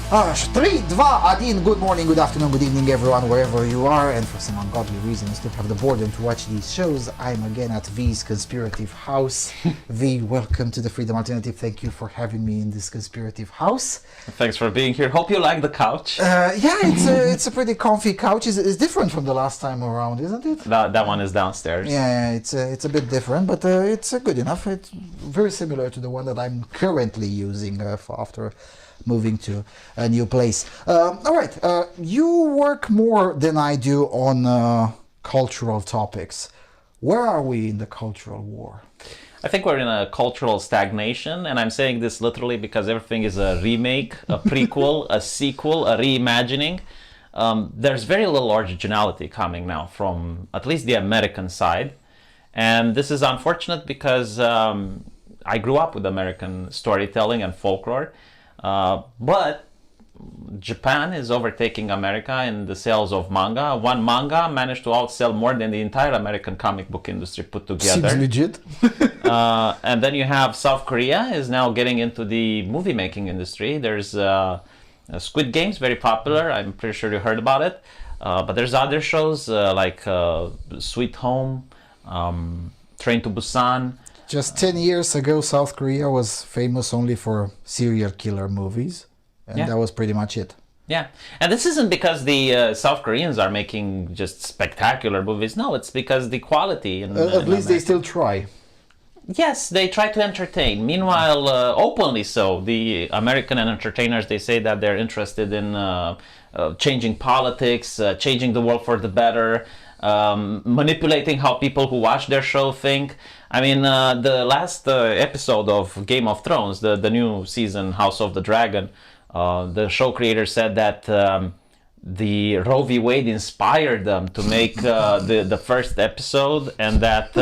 3, 2, 1, good morning, good afternoon, good evening everyone, wherever you are, and for some ungodly reason you still have the boredom to watch these shows. I'm again at V's Conspirative House. V, welcome to the Freedom Alternative. Thank you for having me in this conspirative house. Thanks for being here. Hope you like the couch. Yeah, it's a pretty comfy couch. It's different from the last time around, isn't it? That one is downstairs. Yeah, it's a bit different, but it's good enough. It's very similar to the one that I'm currently using after moving to a new place. All right, you work more than I do on cultural topics. Where are we in the cultural war? I think we're in a cultural stagnation, and I'm saying this literally because everything is a remake, a prequel, a sequel, a reimagining. There's very little originality coming now from at least the American side. And this is unfortunate because I grew up with American storytelling and folklore. But Japan is overtaking America in the sales of manga. One manga managed to outsell more than the entire American comic book industry put together. Seems legit. And then you have South Korea is now getting into the movie making industry. There's Squid Games, very popular. I'm pretty sure you heard about it. But there's other shows like Sweet Home, Train to Busan. Just 10 years ago, South Korea was famous only for serial killer movies, and that was pretty much it. Yeah, and this isn't because the South Koreans are making just spectacular movies. No, it's because the quality. At least they still try. Yes, they try to entertain. Meanwhile, openly so, the American entertainers, they say that they're interested in changing politics, changing the world for the better, manipulating how people who watch their show think. I mean, the last episode of Game of Thrones, the new season, House of the Dragon, the show creator said that the Roe v. Wade inspired them to make the first episode, and that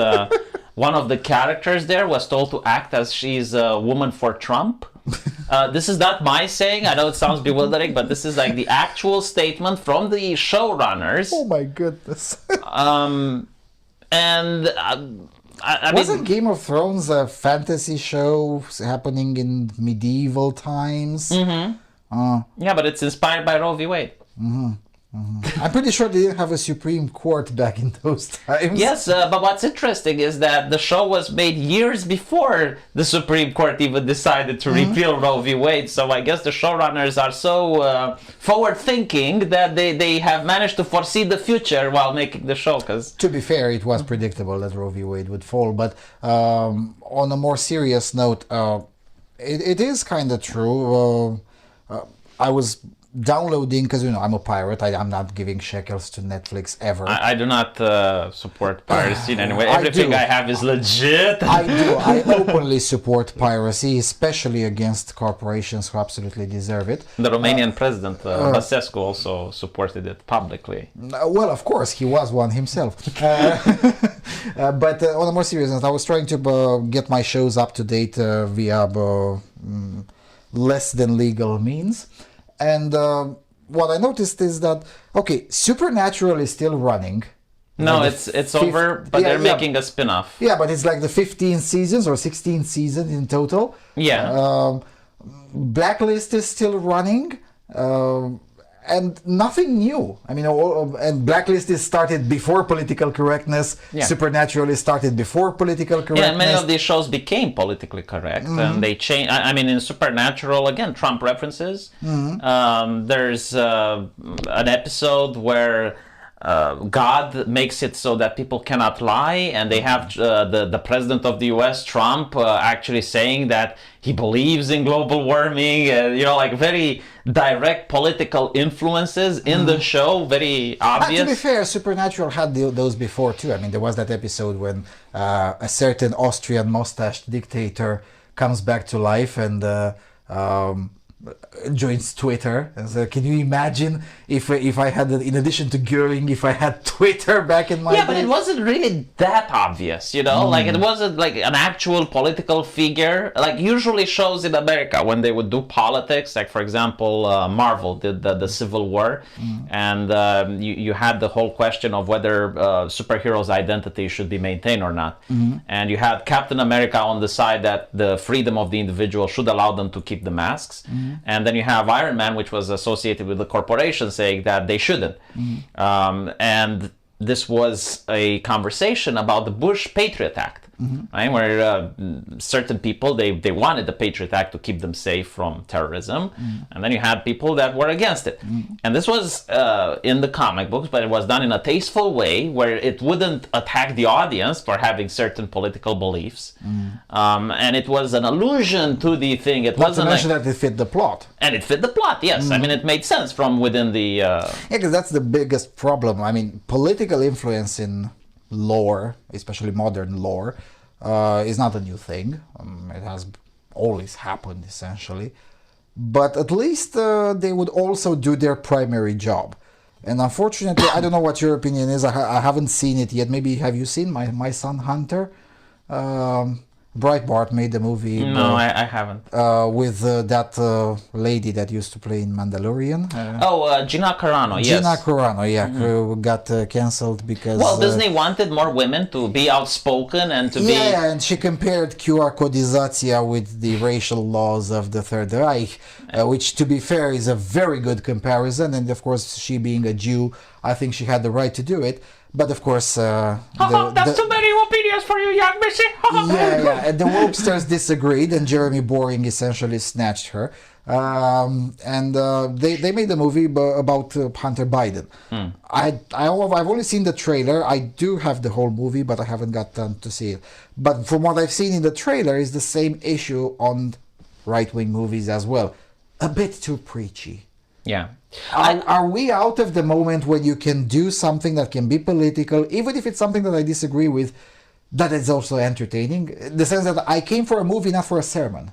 one of the characters there was told to act as she's a woman for Trump. This is not my saying. I know it sounds bewildering, but this is like the actual statement from the showrunners. Oh my goodness. Wasn't Game of Thrones a fantasy show happening in medieval times? Mm-hmm. Yeah, but it's inspired by Roe v. Wade. Mm-hmm. Mm-hmm. I'm pretty sure they didn't have a Supreme Court back in those times. Yes, but what's interesting is that the show was made years before the Supreme Court even decided to repeal Roe v. Wade. So I guess the showrunners are so forward-thinking that they have managed to foresee the future while making the show. To be fair, it was predictable that Roe v. Wade would fall. But on a more serious note, it is kind of true. I was downloading, because I'm a pirate. I'm not giving shekels to Netflix ever. I do not support piracy in any way. Everything I have is legit. I do. I openly support piracy, especially against corporations who absolutely deserve it. The Romanian president, Băsescu, also supported it publicly. Well, of course, he was one himself. But on a more serious note, I was trying to get my shows up to date via less than legal means. And what I noticed is that, okay, Supernatural is still running. No, it's over, but they're making a spin-off. Yeah, but it's like the 15 seasons or 16 seasons in total. Yeah. Blacklist is still running. And nothing new. I mean, and Blacklist is started before political correctness. Yeah. Supernatural is started before political correctness. Yeah, and many of these shows became politically correct, and they changed. I mean, in Supernatural, again, Trump references. There's an episode where God makes it so that people cannot lie, and they have the president of the U.S., Trump, actually saying that he believes in global warming, like very direct political influences in the show, very obvious. To be fair, Supernatural had those before too. I mean, there was that episode when a certain Austrian mustached dictator comes back to life and joins Twitter. And so, can you imagine if I had, in addition to Göring, if I had Twitter back in my day? Yeah, but it wasn't really that obvious, Like, it wasn't like an actual political figure. Like, usually shows in America, when they would do politics, like, for example, Marvel did the Civil War, and you had the whole question of whether superheroes' identity should be maintained or not. And you had Captain America on the side that the freedom of the individual should allow them to keep the masks. And then you have Iron Man, which was associated with the corporation saying that they shouldn't. And this was a conversation about the Bush Patriot Act. Right, where certain people, they wanted the Patriot Act to keep them safe from terrorism, and then you had people that were against it. And this was in the comic books, but it was done in a tasteful way where it wouldn't attack the audience for having certain political beliefs, and it was an allusion to the thing. It wasn't to mention that it fit the plot. And it fit the plot, yes. I mean, it made sense from within the... Yeah, because that's the biggest problem. I mean, political influence in lore, especially modern lore, is not a new thing. It has always happened, essentially. But at least they would also do their primary job. And unfortunately, I don't know what your opinion is. I haven't seen it yet. Maybe have you seen My Son Hunter? Breitbart made the movie. No, I haven't. With that lady that used to play in Mandalorian. Gina Carano, yes. Gina Carano, yeah, who got cancelled because... Well, Disney wanted more women to be outspoken and to be... Yeah, and she compared QR codizacja with the racial laws of the Third Reich, which, to be fair, is a very good comparison. And, of course, she being a Jew, I think she had the right to do it. But of course, that's too many opinions for you, young missy. And the wokesters disagreed, and Jeremy Boring essentially snatched her. They made a movie about Hunter Biden. I've only seen the trailer. I do have the whole movie, but I haven't got time to see it. But from what I've seen in the trailer, is the same issue on right-wing movies as well. A bit too preachy. Yeah. Are we out of the moment when you can do something that can be political, even if it's something that I disagree with, that is also entertaining? In the sense that I came for a movie, not for a sermon.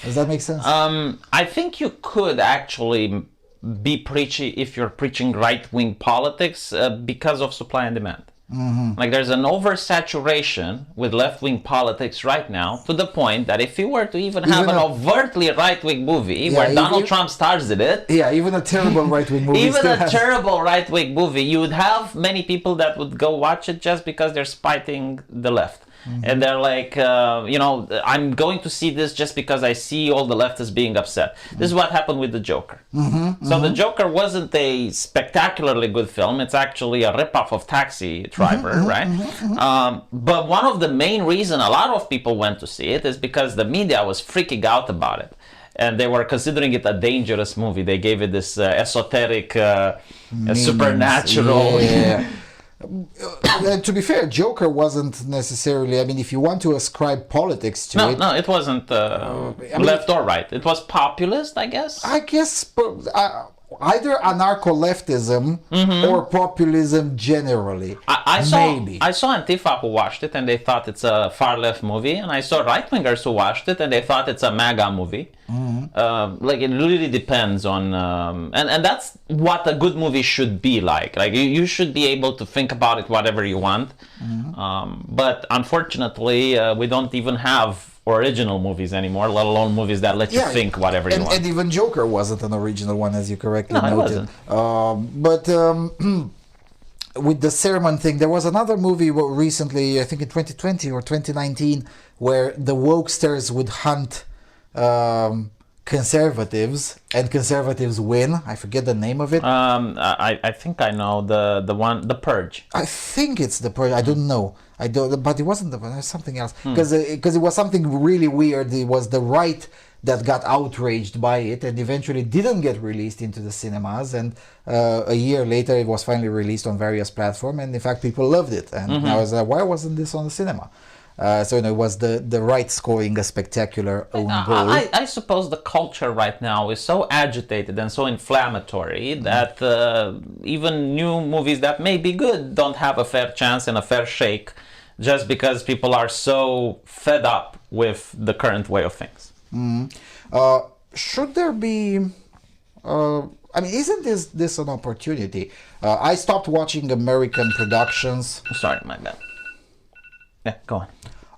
Does that make sense? I think you could actually be preachy if you're preaching right-wing politics because of supply and demand. Like there's an oversaturation with left-wing politics right now, to the point that if you were to even have an overtly right-wing movie where Donald Trump stars in it, even a terrible right-wing movie, even a terrible right-wing movie, you would have many people that would go watch it just because they're spiting the left. And they're like, I'm going to see this just because I see all the leftists being upset. This is what happened with The Joker. So The Joker wasn't a spectacularly good film. It's actually a ripoff of Taxi Driver, right? But one of the main reasons a lot of people went to see it is because the media was freaking out about it. And they were considering it a dangerous movie. They gave it this esoteric, supernatural... To be fair, Joker wasn't necessarily... I mean, if you want to ascribe politics to it... No, it wasn't left or right. It was populist, I guess. I guess either anarcho-leftism or populism generally. I saw Antifa who watched it and they thought it's a far-left movie. And I saw right-wingers who watched it and they thought it's a MAGA movie. Like it really depends on and that's what a good movie should be like you should be able to think about it whatever you want, but unfortunately we don't even have original movies anymore, let alone movies that let you think whatever you want. And even Joker wasn't an original one, as you correctly noted. It wasn't. But with the sermon thing, there was another movie recently, I think in 2020 or 2019, where the wokesters would hunt conservatives, and conservatives win. I forget the name of it. I think I know the one, The Purge. I think it's The Purge. I don't know. But it wasn't the one. It was something else. Because it was something really weird. It was the right that got outraged by it and eventually didn't get released into the cinemas. And a year later, it was finally released on various platforms. And in fact, people loved it. And I was like, why wasn't this on the cinema? So it was the right scoring a spectacular own goal. I suppose the culture right now is so agitated and so inflammatory that even new movies that may be good don't have a fair chance and a fair shake, just because people are so fed up with the current way of things. Should there be... I mean, isn't this an opportunity? I stopped watching American productions. Sorry, my bad. Yeah, go on.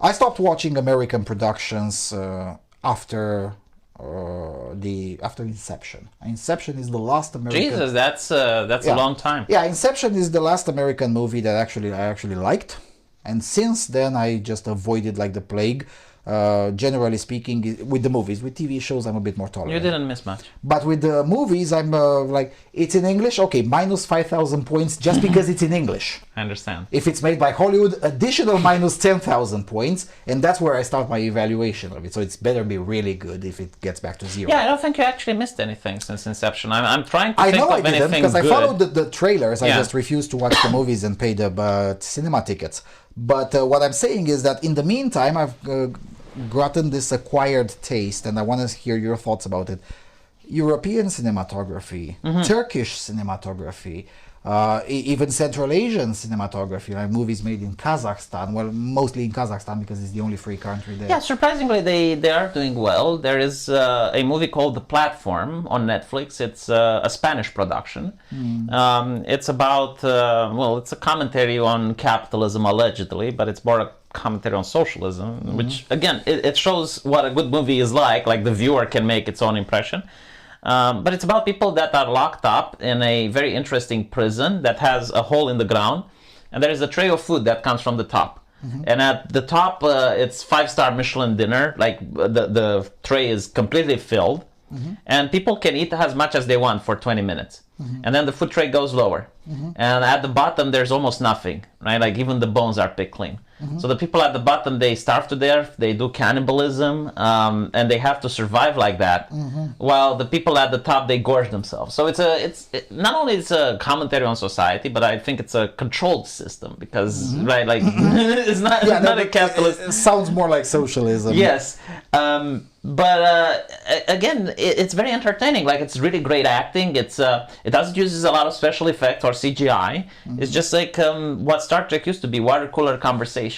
I stopped watching American productions after Inception. Inception is the last American... Jesus, that's a long time. Yeah, Inception is the last American movie that I actually liked. And since then, I just avoided like the plague. generally speaking, with the movies. With TV shows, I'm a bit more tolerant. You didn't miss much. But with the movies, I'm like, it's in English, okay, minus 5,000 points just because it's in English. I understand. If it's made by Hollywood, additional minus 10,000 points, and that's where I start my evaluation of it. So it's better be really good if it gets back to zero. Yeah, I don't think you actually missed anything since inception. I'm trying to I think know of I didn't, anything because I good. followed the trailers. I Yeah. just refused to watch the movies and pay the cinema tickets. But what I'm saying is that in the meantime, I've gotten this acquired taste, and I want to hear your thoughts about it. European cinematography, Turkish cinematography, even Central Asian cinematography, like movies made in Kazakhstan, well, mostly in Kazakhstan because it's the only free country there. Yeah, surprisingly, they are doing well. There is a movie called The Platform on Netflix. It's a Spanish production. It's about, well, it's a commentary on capitalism, allegedly, but it's more a commentary on socialism, which, again, it shows what a good movie is like the viewer can make its own impression. But it's about people that are locked up in a very interesting prison that has a hole in the ground, and there is a tray of food that comes from the top. And at the top, it's 5-star Michelin dinner, like the tray is completely filled, and people can eat as much as they want for 20 minutes. And then the food tray goes lower. And at the bottom, there's almost nothing, right? Like even the bones are picked clean. So the people at the bottom, they starve to death, they do cannibalism, and they have to survive like that. While the people at the top, they gorge themselves. So not only it's a commentary on society, but I think it's a controlled system because, right, like it's not a capitalist. It sounds more like socialism. Yes. But again, it's very entertaining. Like it's really great acting. It doesn't use a lot of special effects or CGI. It's just like what Star Trek used to be, water cooler conversations.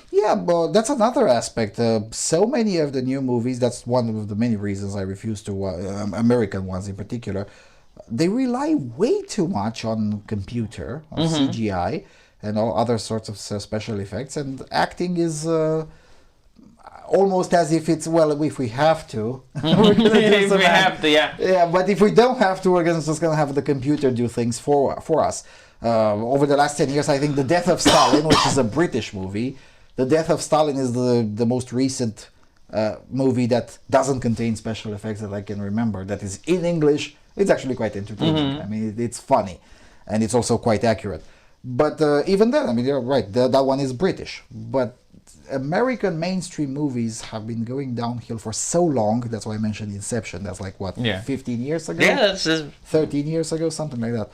Yeah, but that's another aspect. So many of the new movies, that's one of the many reasons I refuse to watch, American ones in particular, they rely way too much on computer, on CGI, and all other sorts of special effects, and acting is almost as if it's, well, if we have to. If we have to, yeah. Yeah, but if we don't have to, we're just going to have the computer do things for us. Over the last 10 years, I think The Death of Stalin, which is a British movie, The Death of Stalin is the most recent movie that doesn't contain special effects that I can remember, that is in English. It's actually quite entertaining. I mean, it's funny, and it's also quite accurate. But even then, I mean, you're right, that one is British. But American mainstream movies have been going downhill for so long. That's why I mentioned Inception. That's like, what, 15 years ago? Yeah, 13 years ago, something like that.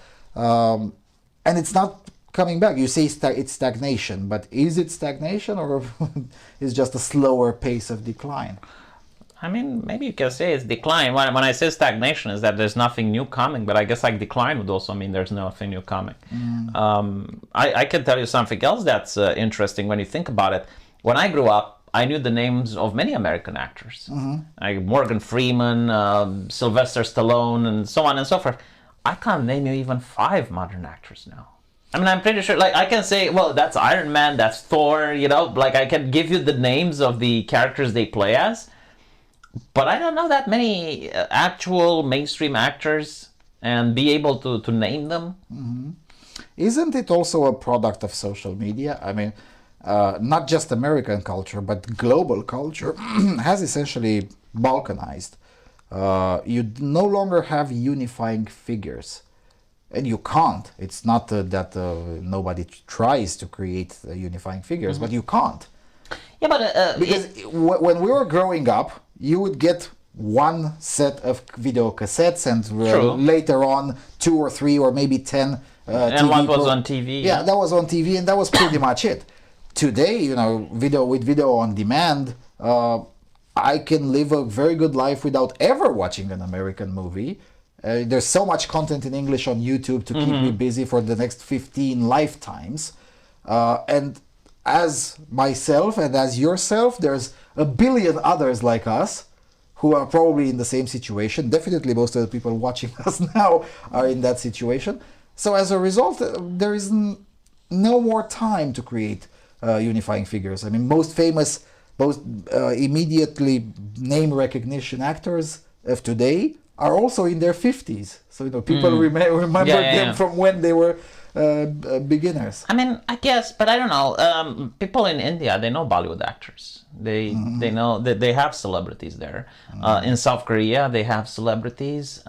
And it's not coming back. You say it's stagnation, but is it stagnation or is just a slower pace of decline? I mean, maybe you can say it's decline. When I say stagnation, is that there's nothing new coming, but I guess like decline would also mean there's nothing new coming. I can tell you something else that's interesting when you think about it. When I grew up, I knew the names of many American actors, like Morgan Freeman, Sylvester Stallone, and so on and so forth. I can't name you even 5 modern actors now. I mean, I'm pretty sure, like, I can say, well, that's Iron Man, that's Thor, you know, like, I can give you the names of the characters they play as, but I don't know that many actual mainstream actors and be able to name them. Isn't it also a product of social media? I mean, not just American culture, but global culture has essentially balkanized. You no longer have unifying figures. And you can't. It's not that nobody tries to create unifying figures, but you can't. Yeah, but because when we were growing up, you would get one set of video cassettes, and later on 2 or 3 or maybe 10. And what was on TV? Yeah, that was on TV, and that was pretty much it. Today, you know, video on demand, I can live a very good life without ever watching an American movie. There's so much content in English on YouTube to keep me busy for the next 15 lifetimes. And as myself and as yourself, there's a billion others like us who are probably in the same situation. Definitely most of the people watching us now are in that situation. So as a result, there is no more time to create unifying figures. I mean, most famous, most immediately name recognition actors of today are also in their 50s. So, you know, people remember them from when they were beginners. I mean, I guess, but I don't know. People in India, they know Bollywood actors. They know that they have celebrities there. In South Korea, they have celebrities.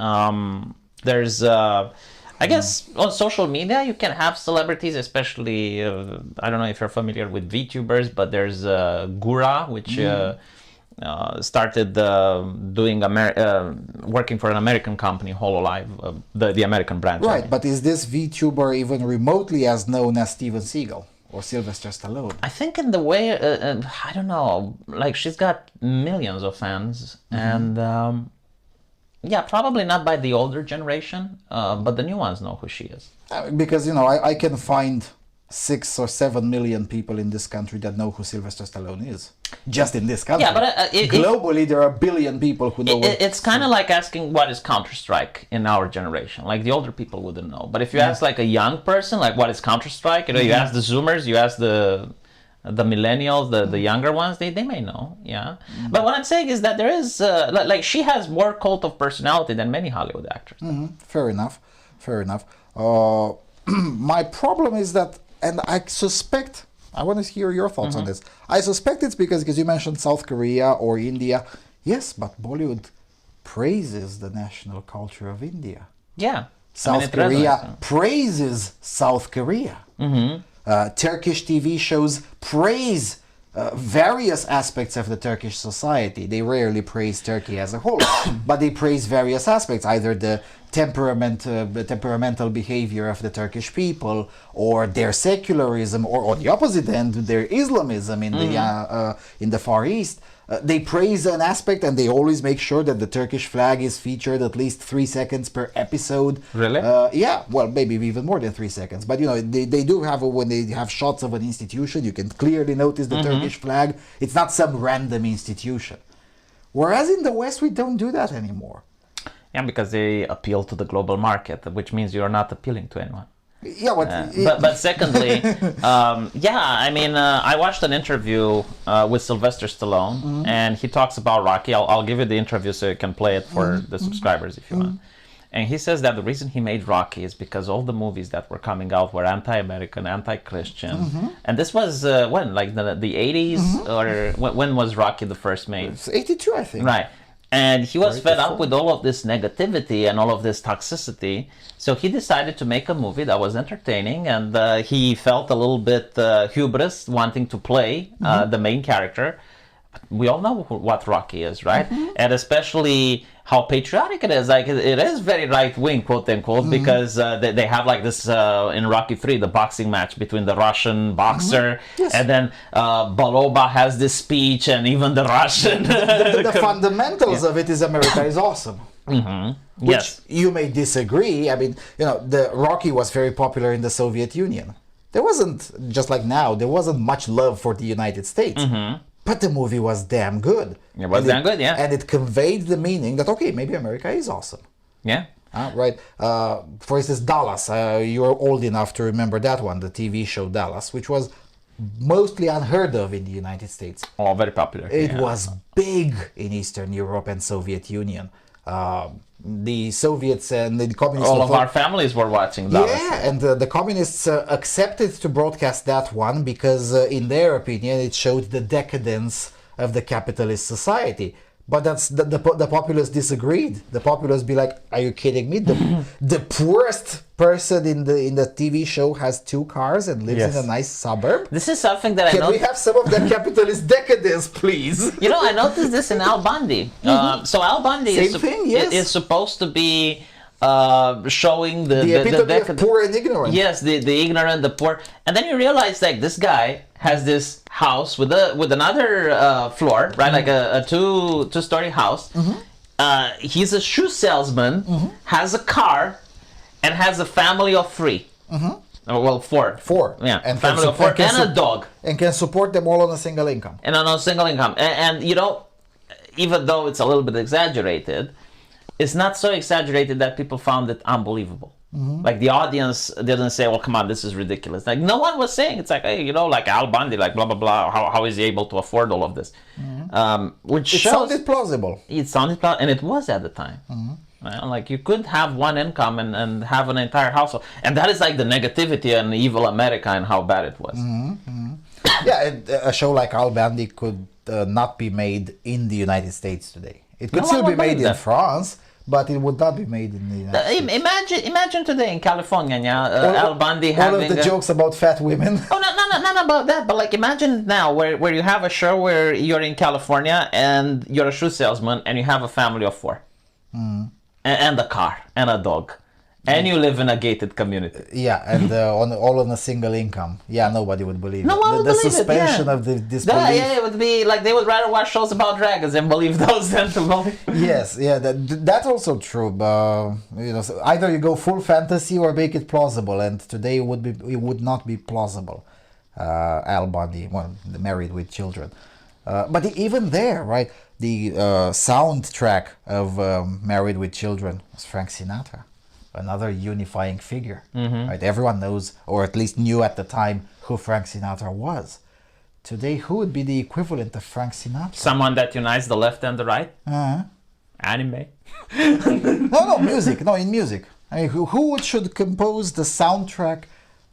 There's, I guess, on social media, you can have celebrities, especially, I don't know if you're familiar with VTubers, but there's Gura, which started doing working for an American company, Hololive, the American branch. Right, but is this VTuber even remotely as known as Steven Seagal or Sylvester Stallone? I think in the way, I don't know, like she's got millions of fans, and yeah, probably not by the older generation, but the new ones know who she is. Because, you know, I can find 6 or 7 million people in this country that know who Sylvester Stallone is. Just in this country. Yeah, but globally, there are a billion people who know. It's kind of like asking what is Counter-Strike in our generation. Like the older people wouldn't know. But if you ask like a young person, like what is Counter-Strike, you know, you ask the Zoomers, you ask the millennials, the younger ones, they may know. Yeah. But what I'm saying is that there is like she has more cult of personality than many Hollywood actors. Fair enough. Fair enough. My problem is that, and I suspect, I want to hear your thoughts on this. I suspect it's because you mentioned South Korea or India. Yes, but Bollywood praises the national culture of India. Yeah. South Korea praises South Korea. Turkish TV shows praise various aspects of the Turkish society. They rarely praise Turkey as a whole, but they praise various aspects, either the temperamental behavior of the Turkish people, or their secularism, or on the opposite end, their Islamism in the Far East. They praise an aspect, and they always make sure that the Turkish flag is featured at least 3 seconds per episode. Really? Yeah, well, maybe even more than 3 seconds. But, you know, they do have, when they have shots of an institution, you can clearly notice the Turkish flag. It's not some random institution. Whereas in the West, we don't do that anymore. Yeah, because they appeal to the global market, which means you're not appealing to anyone. Yeah, but secondly, I mean, I watched an interview with Sylvester Stallone, and he talks about Rocky. I'll give you the interview so you can play it for the subscribers if you want. And he says that the reason he made Rocky is because all the movies that were coming out were anti-American, anti-Christian. And this was when, like the 80s, or when was Rocky the first made? It's 82, I think. Right. And he was fed up with all of this negativity and all of this toxicity. So he decided to make a movie that was entertaining, and he felt a little bit hubris wanting to play the main character. But we all know what Rocky is, right? And especially how patriotic it is. Like, it is very right-wing, quote-unquote, because they have like this, in Rocky 3, the boxing match between the Russian boxer, and then Baloba has this speech, and even the Russian... the fundamentals of it is America is awesome. Which you may disagree. I mean, you know, the Rocky was very popular in the Soviet Union. There wasn't, just like now, there wasn't much love for the United States. But the movie was damn good. It was damn good, yeah. And it conveyed the meaning that, okay, maybe America is awesome. Yeah. Right. For instance, Dallas. You're old enough to remember that one, the TV show Dallas, which was mostly unheard of in the United States. Oh, very popular. It was big in Eastern Europe and Soviet Union. The Soviets and the communists... All of our families were watching Dallas. Yeah, and the communists accepted to broadcast that one because, in their opinion, it showed the decadence of the capitalist society. But that's the populace disagreed. The populace be like, "Are you kidding me? The poorest person in the TV show has 2 cars and lives in a nice suburb. This is something that Can we have some of that capitalist decadence, please?" You know, I noticed this in Al Bundy. So Al Bundy is supposed to be showing the epitome of poor and ignorant. Yes, the ignorant, the poor, and then you realize like this guy has this house with another floor, right? Like a two-story house. He's a shoe salesman, has a car, and has a family of 3. Well, 4. 4. Yeah, and family of 4 and a dog. And can support them all on a single income. And you know, even though it's a little bit exaggerated, it's not so exaggerated that people found it unbelievable. Like the audience didn't say, "Well, come on, this is ridiculous." Like no one was saying, "It's like, hey, you know, like Al Bundy, like blah blah blah. How is he able to afford all of this?" Which it sounded plausible. It sounded plausible, and it was at the time. Like you could have one income and have an entire household, and that is like the negativity and evil America and how bad it was. Yeah, a show like Al Bundy could not be made in the United States today. It could still be made in France, but it would not be made in the United States. Imagine today in California, Al Bundy having all of the jokes about fat women. Oh, not about that, but like imagine now where you have a show where you're in California and you're a shoe salesman and you have a family of 4. And a car and a dog. And you live in a gated community. Yeah, and all on a single income. Yeah, nobody would believe no it. One would believe suspension it, of the disbelief. Yeah, it would be like they would rather watch shows about dragons and believe those than to believe. Yes, yeah, that's also true. So either you go full fantasy or make it plausible, and today it would not be plausible. Al Bundy, married with children. But even there, right, the soundtrack of Married with Children was Frank Sinatra. Another unifying figure, right? Everyone knows, or at least knew at the time, who Frank Sinatra was. Today, who would be the equivalent of Frank Sinatra? Someone that unites the left and the right? Anime? No, music. No, in music. I mean, who should compose the soundtrack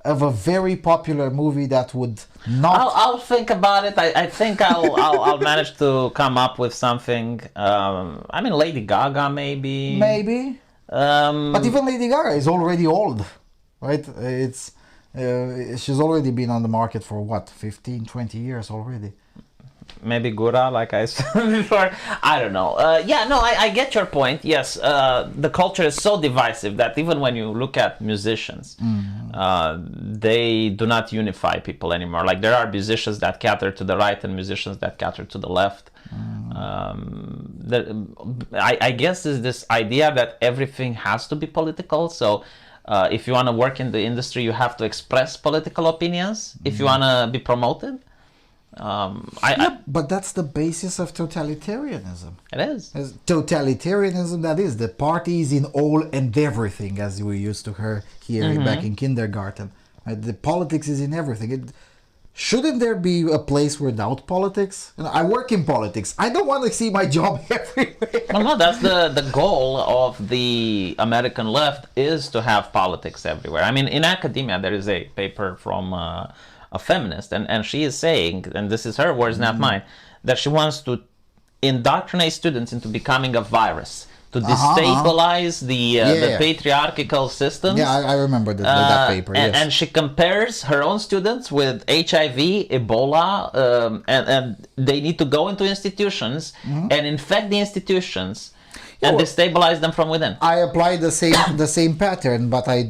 of a very popular movie that would not... I'll think about it. I think I'll manage to come up with something. I mean, Lady Gaga, maybe. Maybe. But even Lady Gaga is already old, right? She's already been on the market for 15, 20 years already. Maybe Gura, like I said before. I don't know. I get your point. Yes, the culture is so divisive that even when you look at musicians, they do not unify people anymore. Like there are musicians that cater to the right and musicians that cater to the left. I guess is this idea that everything has to be political. So if you want to work in the industry, you have to express political opinions if you want to be promoted. But that's the basis of totalitarianism. It is. Totalitarianism, that is, the party is in all and everything, as we used to hear back in kindergarten. The politics is in everything. Shouldn't there be a place without politics? I work in politics. I don't want to see my job everywhere. Well, no, that's the goal of the American left, is to have politics everywhere. I mean, in academia, there is a paper from a feminist, and she is saying, and this is her words, not mine, that she wants to indoctrinate students into becoming a virus, to destabilize the patriarchal systems. Yeah, I remember that paper. Yes. And she compares her own students with HIV, Ebola, and they need to go into institutions and infect the institutions and destabilize them from within. I apply the same pattern, but I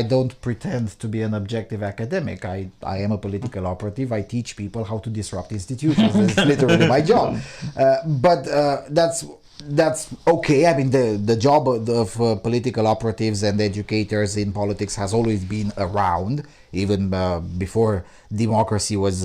don't pretend to be an objective academic. I am a political operative. I teach people how to disrupt institutions. That's literally my job. But that's okay. I mean, the job of political operatives and educators in politics has always been around, even before democracy was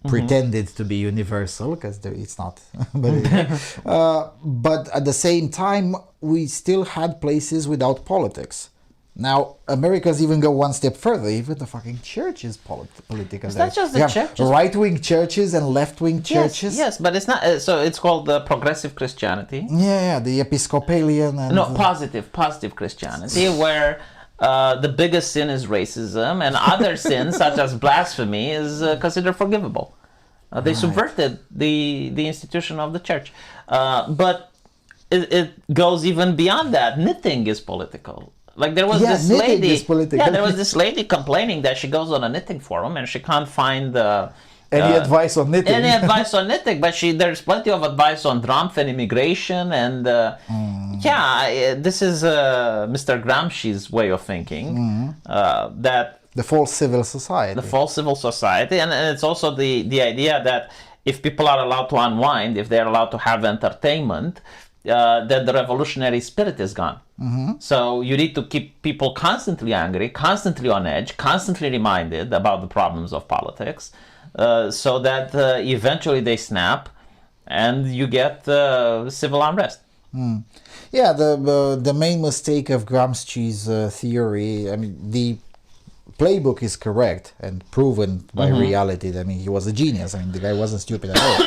pretended to be universal, because it's not. But at the same time, we still had places without politics. Now, America's even go one step further. Even the fucking church is political. It's not just the church. Right-wing churches and left-wing churches. Yes, but it's not. So it's called the progressive Christianity. Yeah, the Episcopalian and... No, positive Christianity, where the biggest sin is racism, and other sins, such as blasphemy, is considered forgivable. They subverted the institution of the church. But it goes even beyond that. Knitting is political. Like there was this lady, there was this lady complaining that she goes on a knitting forum and she can't find any advice on knitting. But there's plenty of advice on Trump and immigration and this is Mr. Gramsci's way of thinking that the false civil society. And it's also the idea that if people are allowed to unwind, if they're allowed to have entertainment, then the revolutionary spirit is gone. So you need to keep people constantly angry, constantly on edge, constantly reminded about the problems of politics, so that eventually they snap and you get civil unrest. Yeah, the main mistake of Gramsci's theory, I mean, the playbook is correct and proven by reality. I mean, he was a genius. I mean, the guy wasn't stupid at all.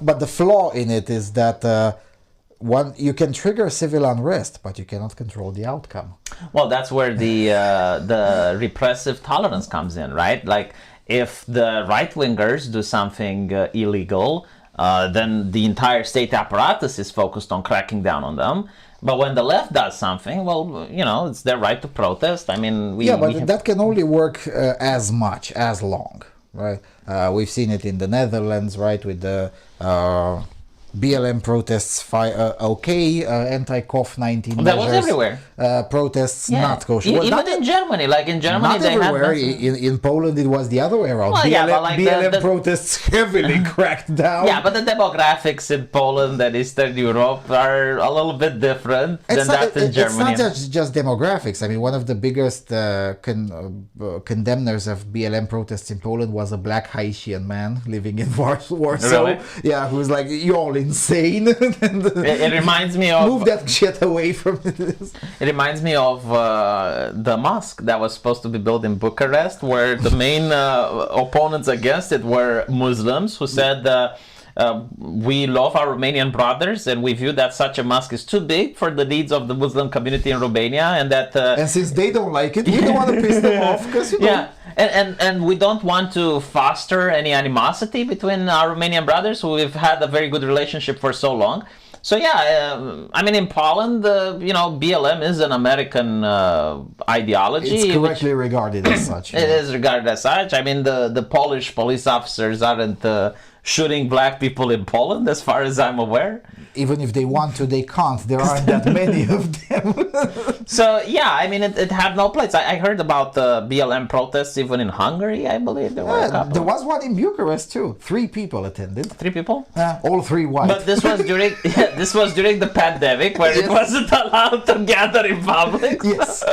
But the flaw in it is that you can trigger civil unrest, but you cannot control the outcome. Well, that's where the repressive tolerance comes in, right? Like, if the right-wingers do something illegal, then the entire state apparatus is focused on cracking down on them. But when the left does something, well, it's their right to protest. I mean, that can only work as long, right? We've seen it in the Netherlands, right, with the BLM protests, anti-COVID-19 measures. That was everywhere. Protests, not kosher. Well, even in Germany, not they everywhere. had... In Poland, it was the other way around. Well, BLM protests heavily cracked down. Yeah, but the demographics in Poland and Eastern Europe are a little bit different than that in Germany. It's not just demographics. I mean, one of the biggest condemners of BLM protests in Poland was a black Haitian man living in Warsaw. Really? Yeah, who's like, you're all insane. It reminds me of... Move that shit away from this. It reminds me of the mosque that was supposed to be built in Bucharest, where the main opponents against it were Muslims who said we love our Romanian brothers and we view that such a mosque is too big for the needs of the Muslim community in Romania, and that and since they don't like it, we don't want to piss them off, because and we don't want to foster any animosity between our Romanian brothers who we've had a very good relationship for so long. So I mean, in Poland, BLM is an American ideology. It's correctly regarded as such. It is regarded as such. I mean, the Polish police officers aren't shooting black people in Poland, as far as I'm aware. Even if they want to, they can't. There aren't that many of them. So, yeah, I mean, it had no place. I heard about the BLM protests even in Hungary, I believe. There were a couple. There was one in Bucharest, too. 3 people attended. 3 people? All 3 white. But this was during the pandemic, where it wasn't allowed to gather in public. Yes,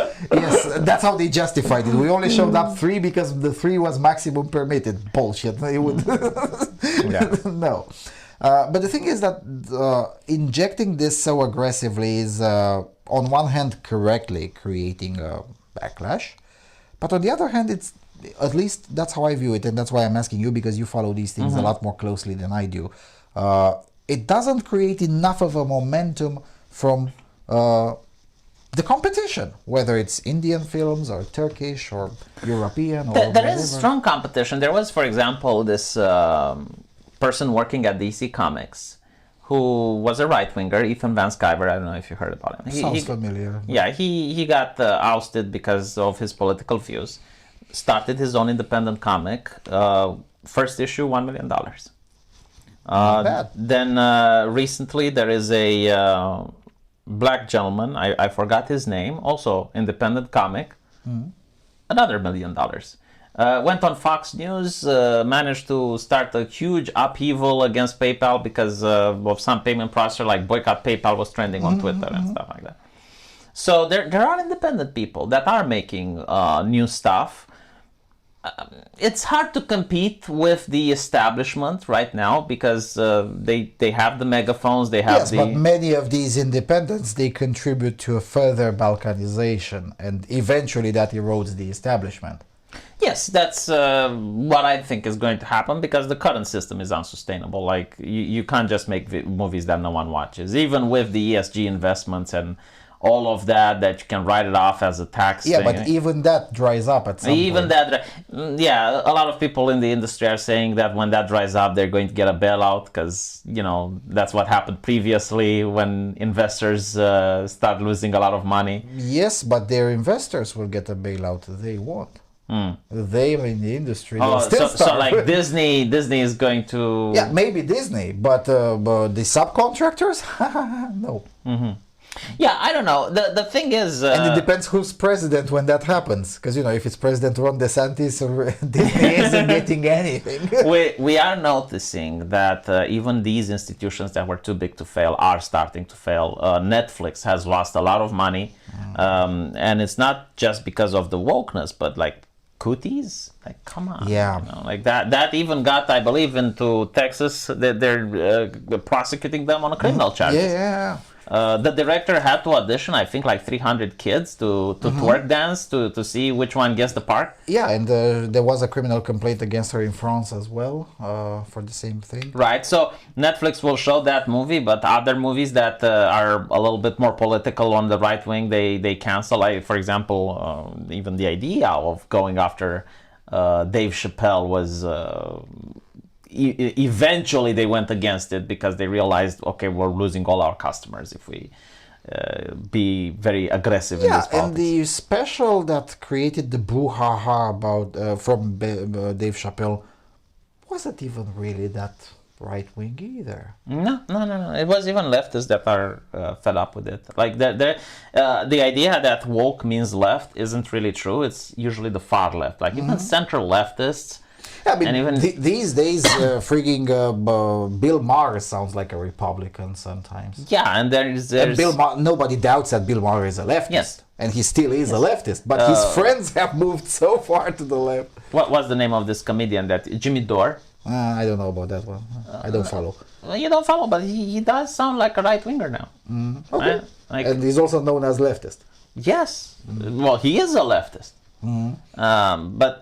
that's how they justified it. We only showed up 3 because the 3 was maximum permitted. Bullshit. They would... No. But the thing is that injecting this so aggressively is, on one hand, correctly creating a backlash. But on the other hand, it's, at least that's how I view it. And that's why I'm asking you, because you follow these things a lot more closely than I do. It doesn't create enough of a momentum from the competition, whether it's Indian films or Turkish or European or There is strong competition. There was, for example, this person working at DC Comics who was a right-winger, Ethan Van Sciver. I don't know if you heard about him. Sounds familiar. Yeah, he got ousted because of his political views. Started his own independent comic. First issue, $1 million. Not bad. Then recently there is a black gentleman, I forgot his name, also independent comic, another $1 million. Went on Fox News, managed to start a huge upheaval against PayPal because of some payment processor like Boycott PayPal was trending on Twitter and stuff like that. So there are independent people that are making new stuff. It's hard to compete with the establishment right now because they have the megaphones, they have but many of these independents, they contribute to a further balkanization, and eventually that erodes the establishment. Yes, that's what I think is going to happen because the current system is unsustainable. Like, you can't just make movies that no one watches. Even with the ESG investments and all of that you can write it off as a tax thing. But even that dries up at some point. A lot of people in the industry are saying that when that dries up, they're going to get a bailout because, that's what happened previously when investors start losing a lot of money. Yes, but their investors will get a bailout. They won't. They in the industry. So like Disney is going to... Yeah, maybe Disney, but the subcontractors? No. Yeah, I don't know. The thing is... and it depends who's president when that happens. Because, if it's President Ron DeSantis, Disney isn't getting anything. we are noticing that even these institutions that were too big to fail are starting to fail. Netflix has lost a lot of money. And it's not just because of the wokeness, but like cooties. Like, come on. Yeah. You know, like that even got, I believe, into Texas, that they're prosecuting them on a criminal charges. Yeah. The director had to audition, I think, like 300 kids to twerk dance to see which one gets the part. Yeah, and there was a criminal complaint against her in France as well for the same thing. Right, so Netflix will show that movie, but other movies that are a little bit more political on the right wing, they cancel. Like, for example, even the idea of going after Dave Chappelle was... eventually they went against it because they realized, okay, we're losing all our customers if we be very aggressive in this politics. And the special that created the brouhaha about from Dave Chappelle wasn't even really that right-wing either. No. It was even leftists that are fed up with it. Like the idea that woke means left isn't really true. It's usually the far left. Like even central leftists. Yeah, I mean, and even these days, freaking Bill Maher sounds like a Republican sometimes. Yeah, and there's and nobody doubts that Bill Maher is a leftist. Yes. And he still is a leftist, but his friends have moved so far to the left. What was the name of this comedian? That Jimmy Dore? I don't know about that one. I don't follow. Well, you don't follow, but he does sound like a right-winger now. Okay. Like, and he's also known as leftist. Yes. Well, he is a leftist. But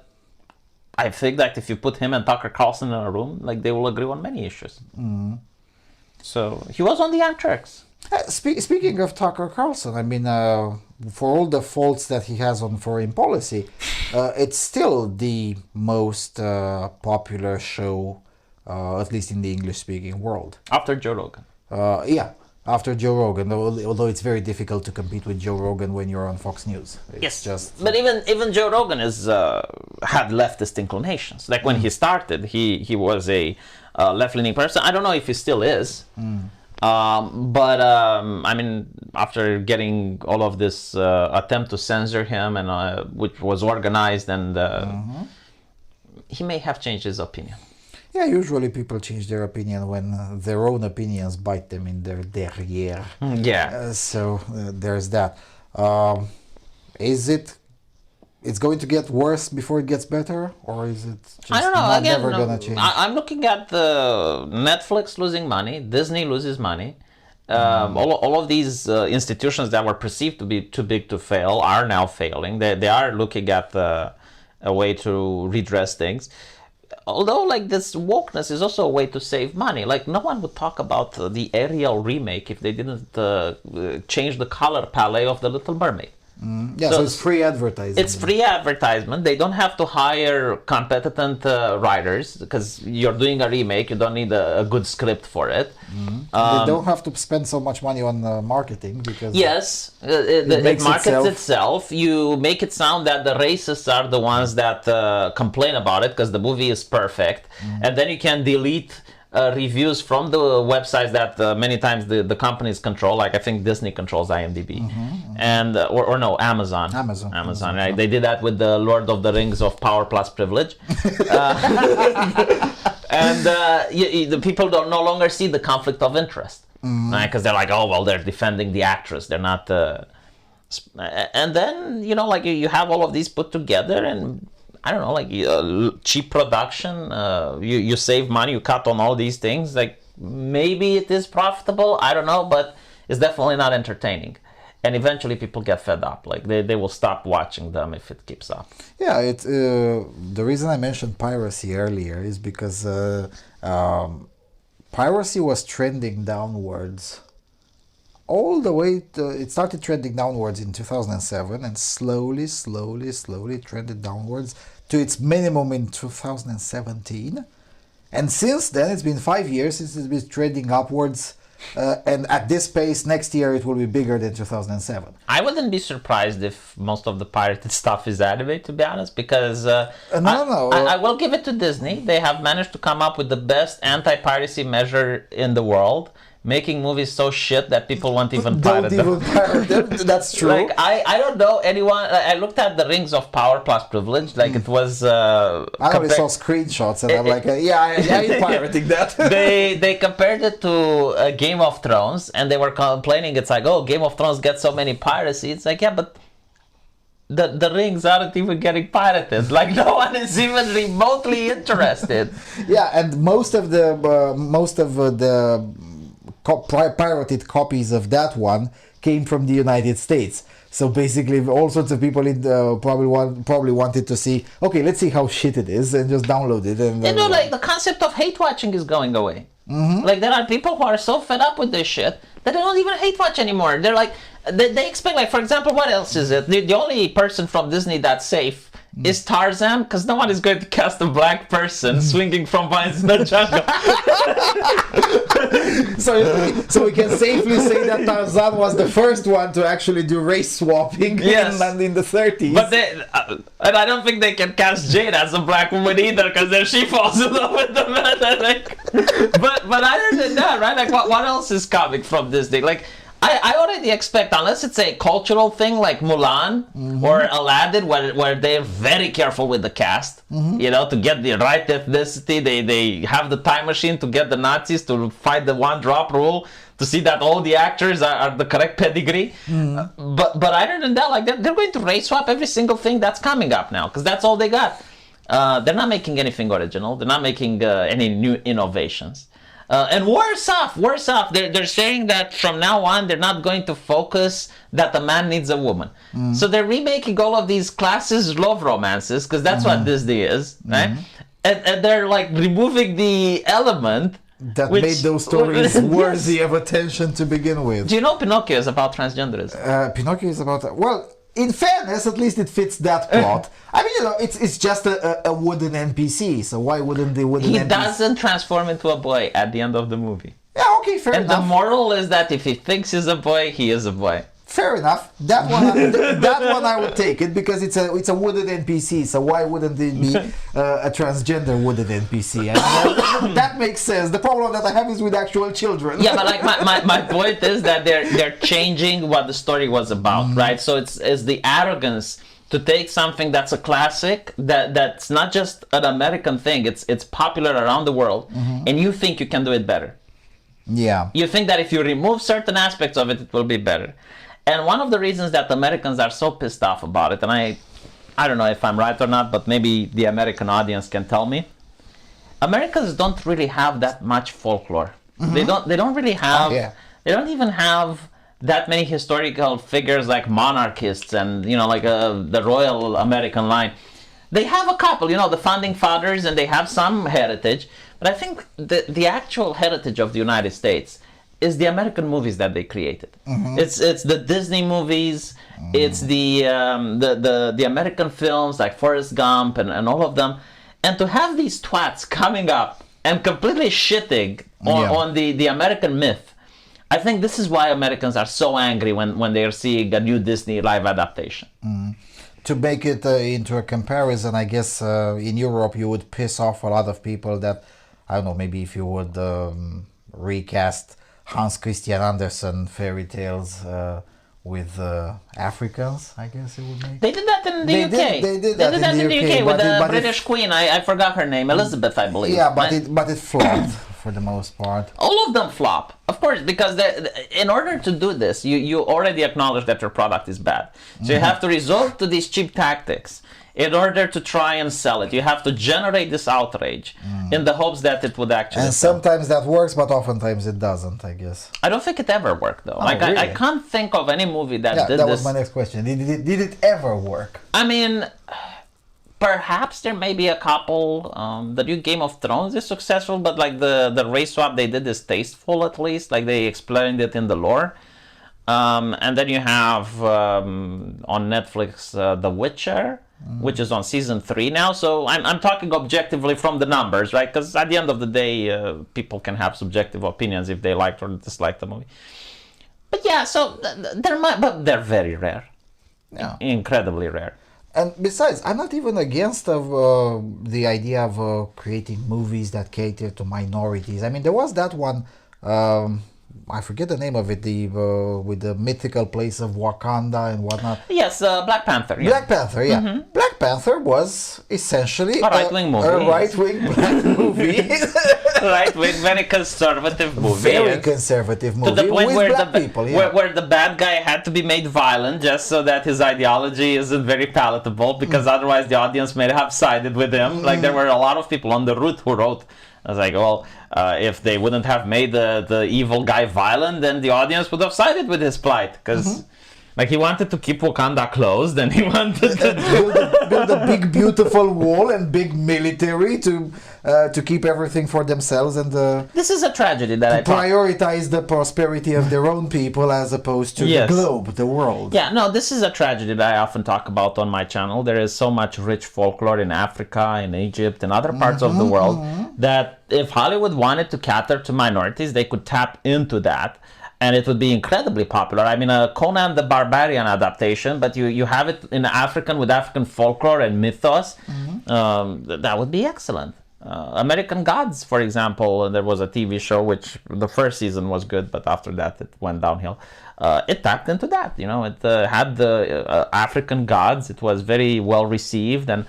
I think that if you put him and Tucker Carlson in a room, like they will agree on many issues. So he was on the Young Turks. Speaking of Tucker Carlson, I mean, for all the faults that he has on foreign policy, it's still the most popular show, at least in the English-speaking world. After Joe Rogan. Yeah, after Joe Rogan, although it's very difficult to compete with Joe Rogan when you're on Fox News. It's but even Joe Rogan is had leftist inclinations. Like when he started, he was a left-leaning person. I don't know if he still is. But I mean, after getting all of this attempt to censor him, and which was organized, and he may have changed his opinion. Yeah, usually people change their opinion when their own opinions bite them in their derrière. Yeah. So there's that. Is it's going to get worse before it gets better, or is it just I don't know. never gonna change? I'm looking at the Netflix losing money, Disney loses money. All of these institutions that were perceived to be too big to fail are now failing. They are looking at a way to redress things. Although, like, this wokeness is also a way to save money. Like, no one would talk about the Ariel remake if they didn't change the color palette of The Little Mermaid. Yeah, so it's free advertising. It's free advertisement. They don't have to hire competent writers because you're doing a remake. You don't need a good script for it. They don't have to spend so much money on marketing because it markets itself. You make it sound that the racists are the ones that complain about it because the movie is perfect, and then you can delete reviews from the websites that many times the companies control. Like I think Disney controls IMDb, and or no, Amazon, right? They did that with the Lord of the Rings of Power Plus Privilege, and the people don't no longer see the conflict of interest, right? Because they're like, oh well, they're defending the actress, they're not. And then like you have all of these put together and. I don't know, like cheap production, you save money, you cut on all these things. Like maybe it is profitable, I don't know, but it's definitely not entertaining. And eventually people get fed up. Like they will stop watching them if it keeps up. Yeah, the reason I mentioned piracy earlier is because piracy was trending downwards. All the way it started trending downwards in 2007 and slowly trended downwards to its minimum in 2017. And since then, it's been 5 years since it's been trending upwards. And at this pace, next year it will be bigger than 2007. I wouldn't be surprised if most of the pirated stuff is anime, to be honest, because I will give it to Disney. They have managed to come up with the best anti-piracy measure in the world. Making movies so shit that people won't even pirate them. That's true. Like I don't know anyone. I looked at the Rings of Power Plus Privilege. Like it was. I only saw screenshots and I'm like, I'm pirating that. they compared it to Game of Thrones and they were complaining. It's like, oh, Game of Thrones gets so many piracy. It's like, yeah, but the rings aren't even getting pirated. Like no one is even remotely interested. Yeah, and most of the pirated copies of that one came from the United States. So basically, all sorts of people probably wanted to see. Okay, let's see how shit it is, and just download it. And like the concept of hate watching is going away. Like there are people who are so fed up with this shit that they don't even hate watch anymore. They're like, they expect, like, for example, what else is it? The only person from Disney that's safe is Tarzan, because no one is going to cast a black person swinging from vines in the jungle. So we can safely say that Tarzan was the first one to actually do race swapping in the 30s. But and I don't think they can cast Jade as a black woman either, because then she falls in love with the man. Like, but other than that, right? Like, what else is coming from Disney? Like, I already expect, unless it's a cultural thing like Mulan or Aladdin, where they're very careful with the cast, you know, to get the right ethnicity. They have the time machine to get the Nazis to fight the one drop rule, to see that all the actors are the correct pedigree. But other than that, like, they're going to race swap every single thing that's coming up now, because that's all they got. They're not making anything original. They're not making any new innovations. And worse off, they're saying that from now on, they're not going to focus that the man needs a woman. So they're remaking all of these classes love romances, because that's what Disney is, right? And they're like removing the element that made those stories worthy of attention to begin with. Do you know Pinocchio is about transgenderism? Pinocchio is about... Well, in fairness, at least it fits that plot. I mean, you know, it's just a wooden NPC, so why wouldn't the wooden NPC... He doesn't transform into a boy at the end of the movie. Yeah, okay, fair enough. And the moral is that if he thinks he's a boy, he is a boy. Fair enough. That one I would take it, because it's a wooden NPC. So why wouldn't it be a transgender wooden NPC? And that makes sense. The problem that I have is with actual children. Yeah, but like my point is that they're changing what the story was about, right? So it's the arrogance to take something that's a classic, that's not just an American thing. It's popular around the world, and you think you can do it better. Yeah. You think that if you remove certain aspects of it, it will be better. And one of the reasons that Americans are so pissed off about it, and I don't know if I'm right or not, but maybe the American audience can tell me. Americans don't really have that much folklore. They don't really have. They don't even have that many historical figures like monarchists and, you know, like the Royal American line. They have a couple, you know, the founding fathers, and they have some heritage. But I think the actual heritage of the United States is the American movies that they created. It's the Disney movies. It's the American films like Forrest Gump and all of them. And to have these twats coming up and completely shitting on the American myth, I think this is why Americans are so angry when they are seeing a new Disney live adaptation. To make it into a comparison, I guess in Europe you would piss off a lot of people that, I don't know, maybe if you would recast Hans Christian Andersen fairy tales with Africans, I guess it would make. They did that in the UK. They did that in the UK with the British Queen. I forgot her name, Elizabeth, I believe. Yeah, but it flopped for the most part. All of them flop, of course, because in order to do this, you already acknowledge that your product is bad. So you have to resort to these cheap tactics in order to try and sell it. You have to generate this outrage in the hopes that it would actually And sell. sometimes that works, but oftentimes it doesn't, I guess. I don't think it ever worked, though. Really? I can't think of any movie that did this. That was my next question. Did it ever work? I mean, perhaps there may be a couple. The new Game of Thrones is successful, but like the race swap they did is tasteful, at least. Like they explained it in the lore. And then you have on Netflix The Witcher, which is on season 3 now. So I'm talking objectively from the numbers, right? Because at the end of the day, people can have subjective opinions if they liked or disliked the movie. But yeah, so but they're very rare. Yeah. Incredibly rare. And besides, I'm not even against the idea of creating movies that cater to minorities. I mean, there was that one, I forget the name of it, with the mythical place of Wakanda and whatnot. Yes, Black Panther. Yeah. Black Panther, yeah. Black Panther was essentially a right-wing movie. A right-wing black movie. Right-wing, very conservative movie. Very conservative movie. To the point with where black people, yeah. where the bad guy had to be made violent just so that his ideology isn't very palatable, because otherwise the audience may have sided with him. Like, there were a lot of people on the route who wrote, I was like, well, if they wouldn't have made the evil guy violent, then the audience would have sided with his plight, because like, he wanted to keep Wakanda closed, and he wanted to build a big beautiful wall and big military to keep everything for themselves, and this is a tragedy that I prioritize the prosperity of their own people as opposed to the globe, the world. Yeah, no, this is a tragedy that I often talk about on my channel. There is so much rich folklore in Africa, in Egypt, and other parts of the world, that if Hollywood wanted to cater to minorities, they could tap into that, and it would be incredibly popular. I mean, a Conan the Barbarian adaptation, but you have it in African, with African folklore and mythos. That would be excellent. American Gods, for example, there was a TV show which the first season was good, but after that it went downhill. It tapped into that, you know. It had the African gods. It was very well received, and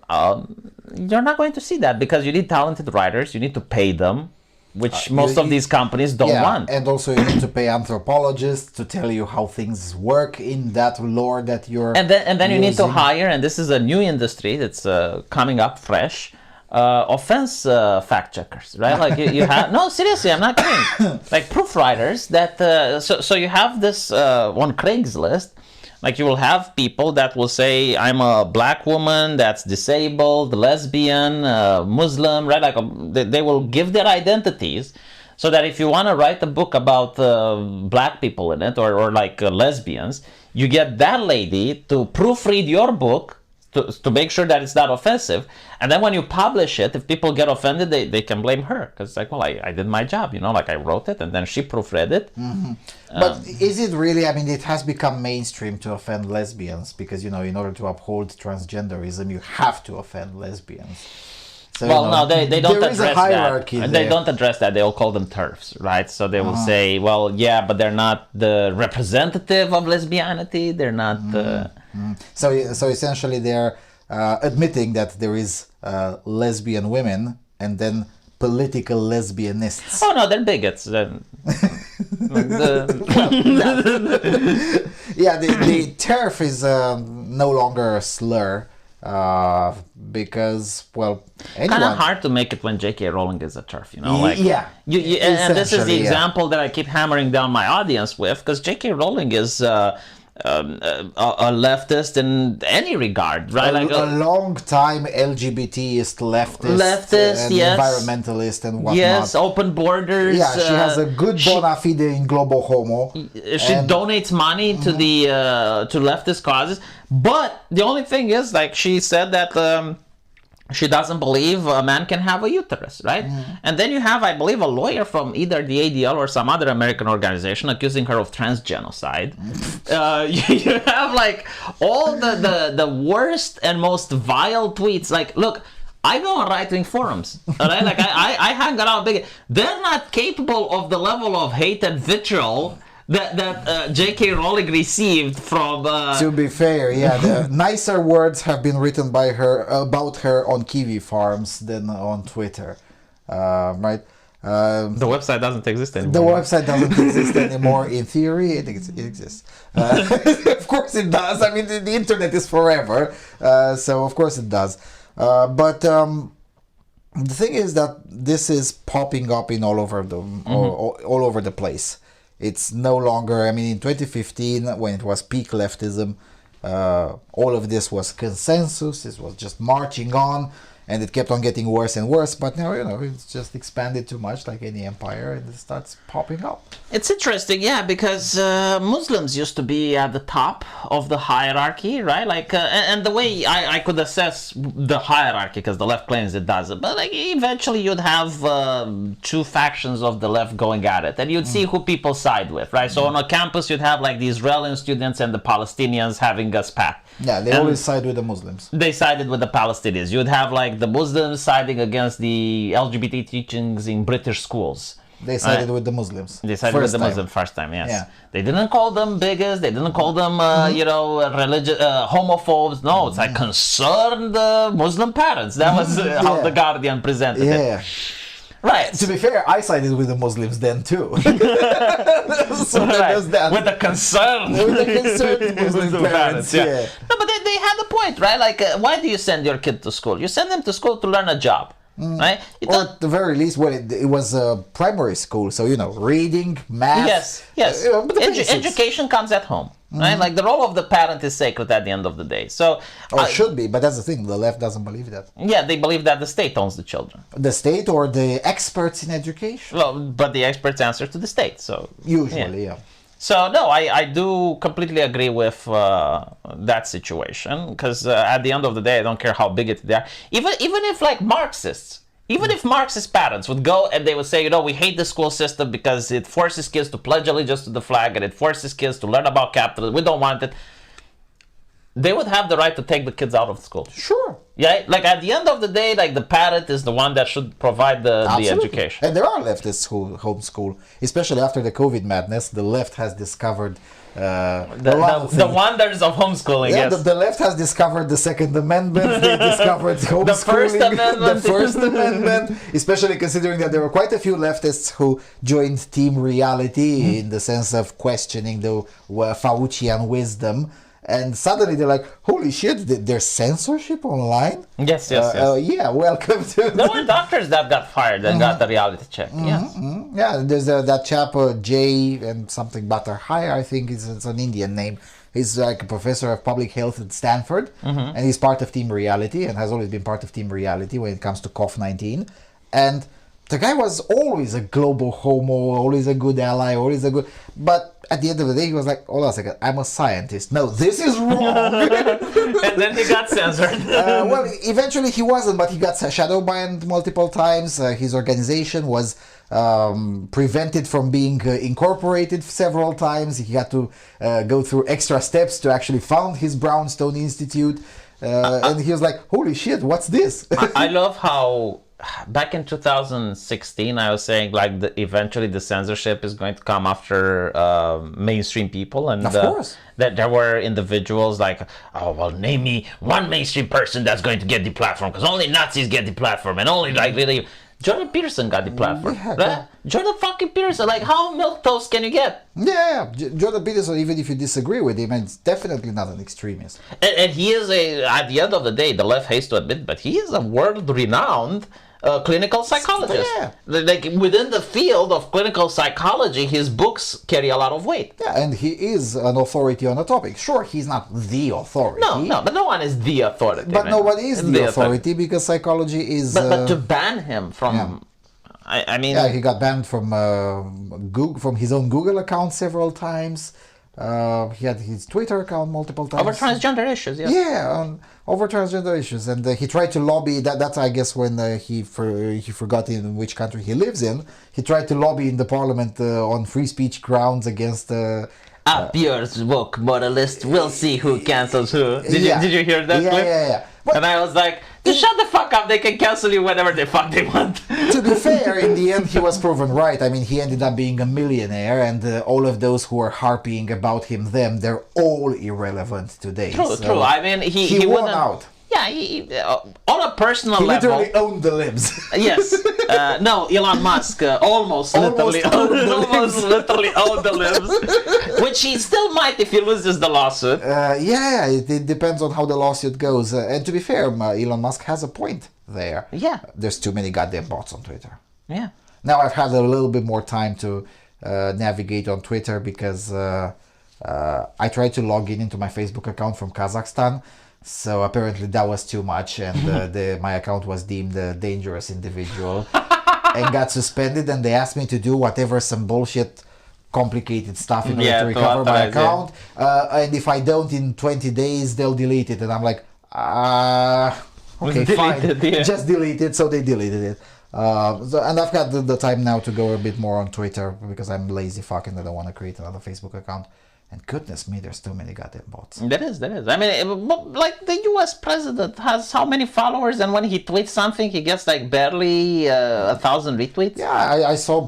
you're not going to see that because you need talented writers. You need to pay them, which most of these companies don't want. And also you need to pay anthropologists to tell you how things work in that lore that you're and then you need to hire, and this is a new industry that's coming up fresh, offense fact checkers, right? Like you have no, seriously, I'm not kidding. Like proof writers that so you have this on Craigslist. Like, you will have people that will say, I'm a black woman that's disabled, lesbian, Muslim, right? Like, they will give their identities, so that if you want to write a book about black people in it, or like lesbians, you get that lady to proofread your book to make sure that it's not offensive. And then when you publish it, if people get offended, they can blame her. Because it's like, well, I did my job, you know, like I wrote it and then she proofread it. But is it really, I mean, it has become mainstream to offend lesbians because, you know, in order to uphold transgenderism, you have to offend lesbians. So, well, you know, no, they don't there is address a hierarchy that. there. They don't address that. They'll call them TERFs, right? So they will say, well, yeah, but they're not the representative of lesbianity. They're not the... So essentially they're admitting that there is lesbian women and then political lesbianists. Oh, no, they're bigots. Yeah, the TERF is no longer a slur because, well, anyone... Kind of hard to make it when JK Rowling is a TERF, you know? Like, yeah. And this is the example that I keep hammering down my audience with, because JK Rowling is... a leftist in any regard, right? Like a long time LGBTist leftist and yes, environmentalist and whatnot. Yes, open borders. Yeah, she has a good bona fide in global homo. She donates money to the to leftist causes, but the only thing is, like, she said that she doesn't believe a man can have a uterus, right? And then you have, I believe, a lawyer from either the ADL or some other American organization accusing her of transgenocide. You have, like, all the worst and most vile tweets. Like, look, I go on right-wing forums, all right? Like, I hang around big. They're not capable of the level of hate and vitriol that JK Rowling received from... To be fair, yeah, the nicer words have been written by her about her on kiwi farms than on Twitter, right? The website doesn't exist anymore. The website doesn't exist anymore. In theory, it exists. Of course it does. I mean, the internet is forever, so of course it does. But the thing is that this is popping up in all over the place. It's no longer, I mean, in 2015, when it was peak leftism, all of this was consensus. It was just marching on, and it kept on getting worse and worse. But now, you know, it's just expanded too much, like any empire, and it starts popping up. It's interesting, yeah, because Muslims used to be at the top of the hierarchy, right? Like, and the way I could assess the hierarchy, because the left claims it doesn't, but like eventually you'd have two factions of the left going at it, and you'd see who people side with, right? So on a campus, you'd have like the Israeli students and the Palestinians having a spat. Yeah, they always side with the Muslims. They sided with the Palestinians. You'd have like the Muslims siding against the LGBT teachings in British schools. They sided with the Muslims. They sided with the Muslim first time, yes. Yeah. They didn't call them bigots. They didn't call them, religious homophobes. No, it's like concerned Muslim parents. That was how the Guardian presented it. Right. To be fair, I sided with the Muslims then too. So with the concern. With the concerned Muslim parents. Yeah. No, but they had a point, right? Like, why do you send your kid to school? You send them to school to learn a job. Right? Or at the very least, well, it was primary school, so reading, math. Yes. Education comes at home, right? Like the role of the parent is sacred at the end of the day. So, or should be, but that's the thing. The left doesn't believe that. Yeah, they believe that the state owns the children. The state or the experts in education. Well, but the experts answer to the state. So usually, yeah. So no, I do completely agree with that situation, because at the end of the day, I don't care how bigoted they are. Even if like Marxists, even if Marxist parents would go and they would say, we hate the school system because it forces kids to pledge allegiance to the flag and it forces kids to learn about capitalism. We don't want it. They would have the right to take the kids out of school. Sure. Yeah, like at the end of the day, like the parent is the one that should provide the education. And there are leftists who homeschool, especially after the COVID madness. The left has discovered the wonders of homeschooling. Yeah, yes. The left has discovered the Second Amendment. They discovered homeschooling. The First Amendment. The First Amendment, especially considering that there were quite a few leftists who joined Team Reality in the sense of questioning the Faucian wisdom. And suddenly they're like, holy shit, there's censorship online? Yes. Yeah, welcome to... There were doctors that got fired and got the reality check. Yes. Yeah, there's that chap, Jay and something Butterhire, I think it's an Indian name. He's like a professor of public health at Stanford, and he's part of Team Reality and has always been part of Team Reality when it comes to COVID-19. And the guy was always a global homo, always a good ally, always a good... But at the end of the day, he was like, hold on a second, I'm a scientist. No, this is wrong. And then he got censored. Well, eventually he wasn't, but he got shadow banned multiple times. His organization was prevented from being incorporated several times. He had to go through extra steps to actually found his Brownstone Institute. And he was like, holy shit, what's this? I love how... Back in 2016, I was saying like eventually the censorship is going to come after mainstream people, and of course that there were individuals like, name me one mainstream person that's going to get the platform, because only Nazis get the platform, and only like really Jordan Peterson got the platform. Right? Jordan fucking Peterson, like how milquetoast can you get? Yeah, Jordan Peterson, even if you disagree with him, it's definitely not an extremist. And he is at the end of the day, the left hates to admit, but he is a world-renowned clinical psychologist. Yeah. Like within the field of clinical psychology, his books carry a lot of weight. Yeah, and he is an authority on the topic. Sure, he's not the authority. No, but no one is the authority. But nobody is the authority because psychology is... But to ban him from... Yeah. I mean... Yeah, he got banned from Google, from his own Google account several times. He had his Twitter account multiple times. Over transgender issues, yes. Yeah, over transgender issues. And he tried to lobby, that's I guess when he forgot in which country he lives in, he tried to lobby in the parliament on free speech grounds against... Up yours, woke moralist, we'll see who cancels who. Did you hear that clip? Yeah. And I was like, just shut the fuck up, they can cancel you whenever the fuck they want. To be fair, in the end he was proven right. I mean, he ended up being a millionaire, and all of those who are harping about they're all irrelevant today. True. I mean, he won out. Yeah, on a personal level... He literally owned the libs. Yes. No, Elon Musk almost literally owned the libs. Which he still might if he loses the lawsuit. Yeah, it depends on how the lawsuit goes. And to be fair, Elon Musk has a point there. Yeah. There's too many goddamn bots on Twitter. Yeah. Now I've had a little bit more time to navigate on Twitter because I tried to log into my Facebook account from Kazakhstan. So apparently that was too much, and my account was deemed a dangerous individual and got suspended, and they asked me to do some bullshit complicated stuff in order to recover my account. And if I don't in 20 days, they'll delete it. And I'm like, okay, fine. Just delete it. So they deleted it. And I've got the time now to go a bit more on Twitter because I'm lazy fuck and I don't want to create another Facebook account. And goodness me, there's too many goddamn bots. There is. I mean, like the U.S. president has how many followers, and when he tweets something, he gets like barely 1,000 retweets. Yeah, I saw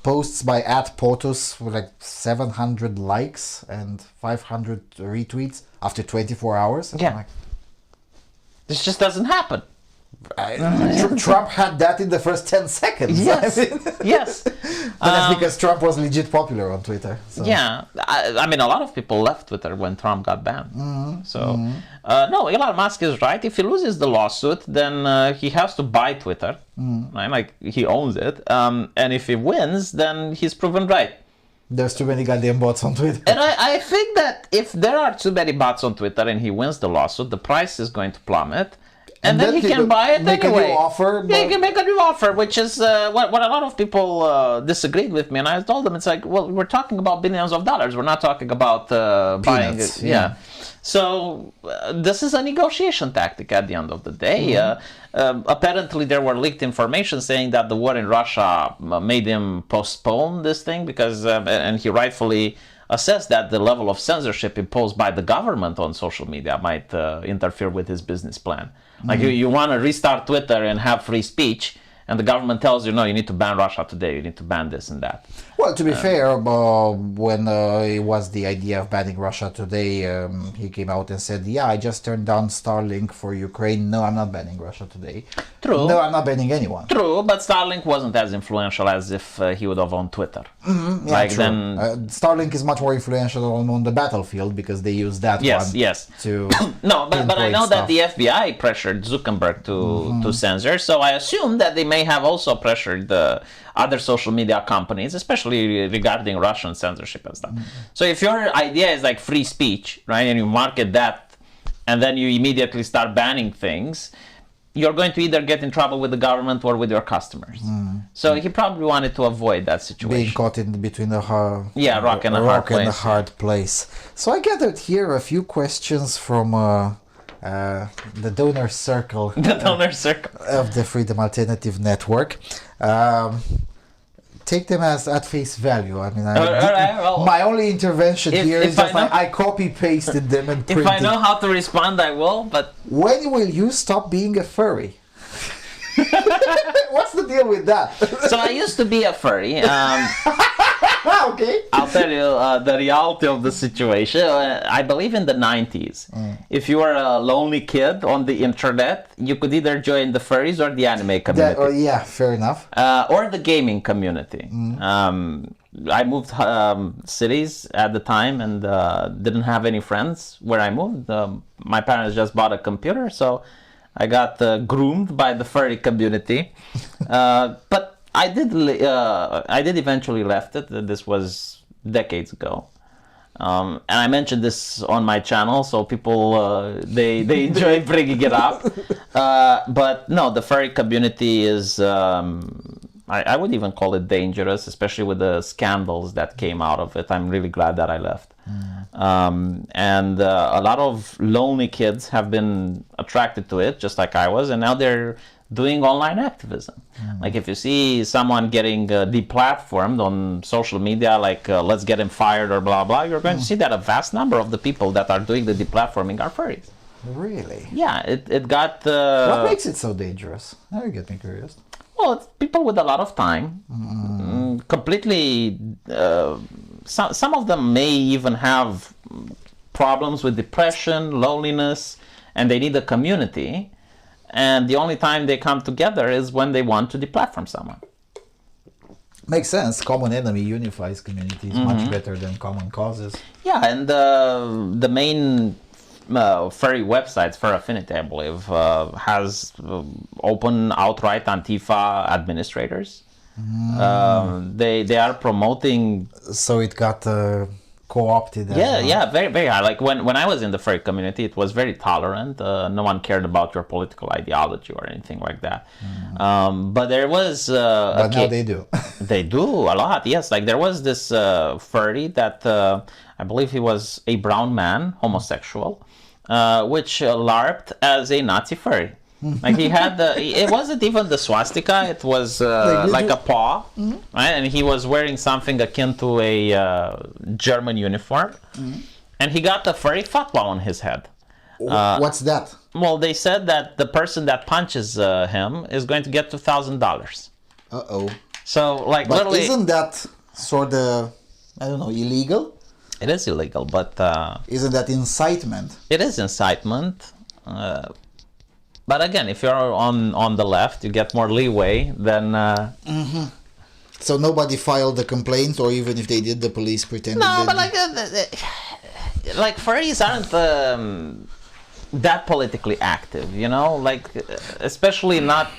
posts by @POTUS with like 700 likes and 500 retweets after 24 hours. And Yeah. I'm like, this just doesn't happen. Trump had that in the first 10 seconds. Yes, I mean, yes. but that's because Trump was legit popular on Twitter. So. Yeah, I mean, a lot of people left Twitter when Trump got banned. No, Elon Musk is right. If he loses the lawsuit, then he has to buy Twitter. Right? Like, he owns it. And if he wins, then he's proven right. There's too many goddamn bots on Twitter. And I think that if there are too many bots on Twitter and he wins the lawsuit, the price is going to plummet. And then he can buy it make anyway. A new offer, yeah, he can make a new offer, which is what a lot of people disagreed with me. And I told them, it's like, well, we're talking about billions of dollars. We're not talking about buying it. Yeah. So this is a negotiation tactic at the end of the day. Apparently, there were leaked information saying that the war in Russia made him postpone this thing because, and he rightfully assessed that the level of censorship imposed by the government on social media might interfere with his business plan. Like you want to restart Twitter and have free speech, and the government tells you, no, you need to ban Russia today, you need to ban this and that. Well, to be fair, when it was the idea of banning Russia today, he came out and said, yeah, I just turned down Starlink for Ukraine. No, I'm not banning Russia today. True. No, I'm not banning anyone. True, but Starlink wasn't as influential as if he would have owned Twitter. Yeah, like true. then, Starlink is much more influential on the battlefield because they use that one to No, but I know stuff. that the FBI pressured Zuckerberg to censor, so I assume that they may have also pressured the other social media companies, especially regarding Russian censorship and stuff. So if your idea is like free speech, right, and you market that, and then you immediately start banning things, you're going to either get in trouble with the government or with your customers. So he probably wanted to avoid that situation. Being caught in between a rock and a hard place. So I gathered here a few questions from the donor circle. The donor circle of the Freedom Alternative Network. Take them as at face value. I mean, my only intervention here is just I copy-pasted them and printed. If I know how to respond, I will, but... When will you stop being a furry? What's the deal with that? So I used to be a furry. Okay. I'll tell you the reality of the situation. I believe in the 90s. If you were a lonely kid on the internet, you could either join the furries or the anime community. Yeah, fair enough. Or the gaming community. I moved cities at the time and didn't have any friends where I moved. My parents just bought a computer, so I got groomed by the furry community. But I did eventually left it. This was decades ago. And I mentioned this on my channel, so people, they enjoy bringing it up. But no, the furry community is, I would even call it dangerous, especially with the scandals that came out of it. I'm really glad that I left. And a lot of lonely kids have been attracted to it, just like I was, and now they're doing online activism. Like if you see someone getting deplatformed on social media, like let's get him fired or blah blah, you're going to see that a vast number of the people that are doing the deplatforming are furries. Really? Yeah, it got... what makes it so dangerous? Now you get me curious. Well, it's people with a lot of time. Completely... some of them may even have problems with depression, loneliness, and they need a community. And the only time they come together is when they want to deplatform someone. Makes sense. Common enemy unifies communities much better than common causes. Yeah, and the main furry websites, Fur Affinity, I believe, has open, outright Antifa administrators. They are promoting... So it got co-opted. Yeah, very, very high. Like when I was in the furry community, it was very tolerant. No one cared about your political ideology or anything like that. But there was... but now they do. They do a lot, yes. Like there was this furry that I believe he was a brown man, homosexual, which LARPed as a Nazi furry. Like he had it wasn't even the swastika, it was like a paw, right? And he was wearing something akin to a German uniform. And he got the furry fatwa on his head. What's that? Well, they said that the person that punches him is going to get $2,000. Uh-oh. So, like, But literally... isn't that sort of, I don't know, illegal? It is illegal, but... Isn't that incitement? It is incitement. But again, if you're on the left, you get more leeway than... So nobody filed the complaint, or even if they did, the police pretended... No, but like furries aren't that politically active, you know? Like, especially not...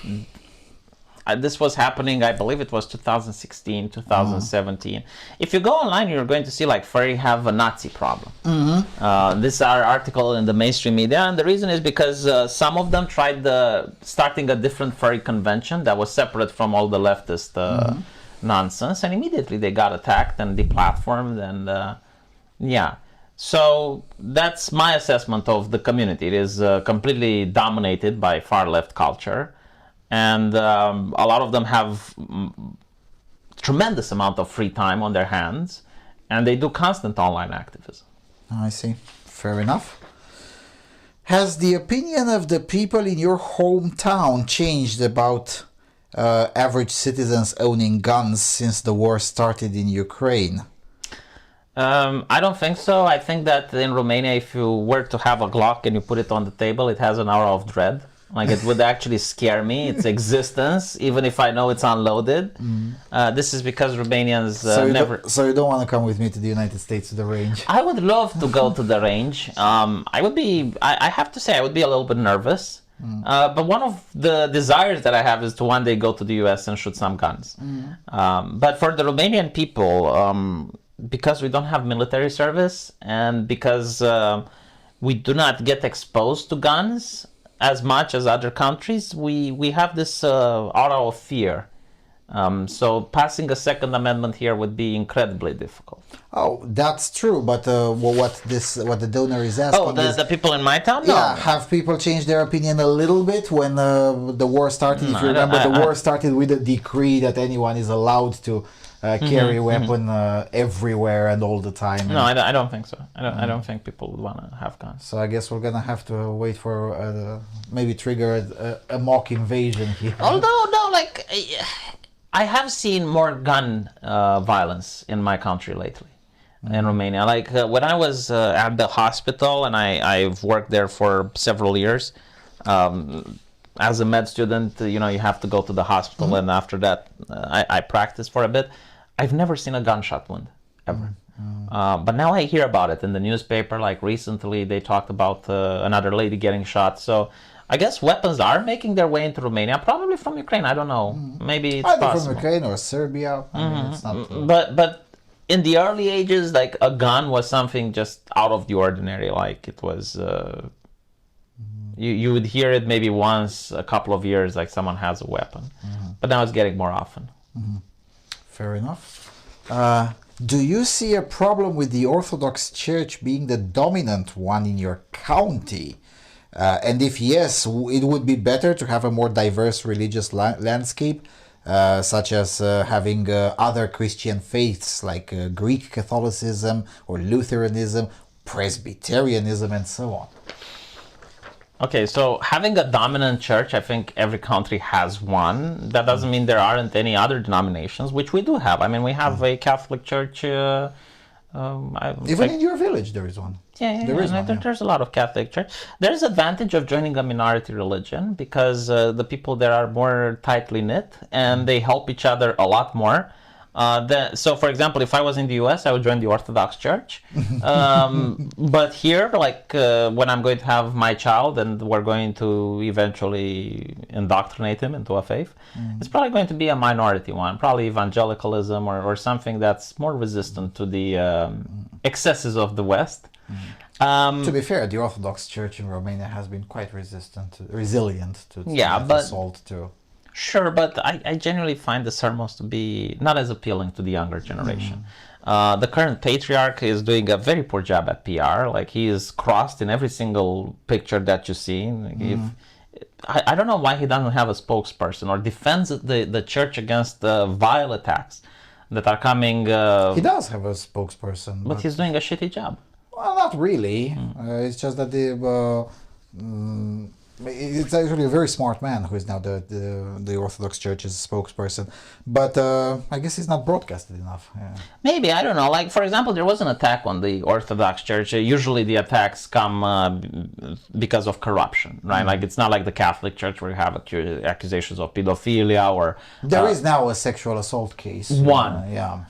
this was happening, I believe it was 2016, 2017. If you go online, you're going to see like furry have a Nazi problem. This are article in the mainstream media, and the reason is because some of them tried starting a different furry convention that was separate from all the leftist nonsense, and immediately they got attacked and deplatformed, and yeah. So that's my assessment of the community. It is completely dominated by far left culture. And a lot of them have tremendous amount of free time on their hands, and they do constant online activism. I see. Fair enough. Has the opinion of the people in your hometown changed about average citizens owning guns since the war started in Ukraine? I don't think so. I think that in Romania, if you were to have a Glock and you put it on the table, it has an aura of dread. Like, it would actually scare me, its existence, even if I know it's unloaded. This is because Romanians never... So you don't want to come with me to the United States to the range? I would love to go to the range. I would be... I have to say, I would be a little bit nervous. But one of the desires that I have is to one day go to the US and shoot some guns. But for the Romanian people, because we don't have military service, and because we do not get exposed to guns as much as other countries, we have this aura of fear. So passing a Second Amendment here would be incredibly difficult. Oh, that's true. But what the donor is asking is... the people in my town? No. Yeah, have people changed their opinion a little bit when the war started? If you remember, the war started with a decree that anyone is allowed to carry a weapon everywhere and all the time. No, I don't think so. I don't think people would want to have guns. So I guess we're gonna have to wait for maybe trigger a mock invasion here. Although, no, like I have seen more gun violence in my country lately, in Romania. Like when I was at the hospital, and I've worked there for several years. As a med student, you know, you have to go to the hospital, and after that, I practiced for a bit. I've never seen a gunshot wound, ever. But now I hear about it in the newspaper. Like recently, they talked about another lady getting shot. So I guess weapons are making their way into Romania, probably from Ukraine. I don't know. Maybe it's either possible. from Ukraine or Serbia. I mean, it's not. But in the early ages, like a gun was something just out of the ordinary. Like it was. You would hear it maybe once a couple of years, like someone has a weapon. But now it's getting more often. Fair enough. Do you see a problem with the Orthodox Church being the dominant one in your county? And if yes, it would be better to have a more diverse religious landscape, such as having other Christian faiths like Greek Catholicism or Lutheranism, Presbyterianism, and so on. Okay, so having a dominant church, I think every country has one. That doesn't mean there aren't any other denominations, which we do have. I mean, we have a Catholic church. Even in your village, there is one. Yeah, there is one, there's a lot of Catholic church. There's advantage of joining a minority religion because the people there are more tightly knit and they help each other a lot more. So, for example, if I was in the US, I would join the Orthodox Church. But here, like when I'm going to have my child and we're going to eventually indoctrinate him into a faith, it's probably going to be a minority one, probably evangelicalism or something that's more resistant to the excesses of the West. To be fair, the Orthodox Church in Romania has been quite resilient to assault too. Sure, but I genuinely find the sermons to be not as appealing to the younger generation. The current patriarch is doing a very poor job at PR. Like, he is crossed in every single picture that you see. Like, I don't know why he doesn't have a spokesperson or defends the church against vile attacks that are coming. He does have a spokesperson, but he's doing a shitty job. Well, not really. It's just that it's actually a very smart man who is now the Orthodox Church's spokesperson. But I guess he's not broadcasted enough. Yeah. Maybe, I don't know. Like, for example, there was an attack on the Orthodox Church. Usually the attacks come because of corruption, right? Like, it's not like the Catholic Church where you have accusations of pedophilia or... There is now a sexual assault case. One.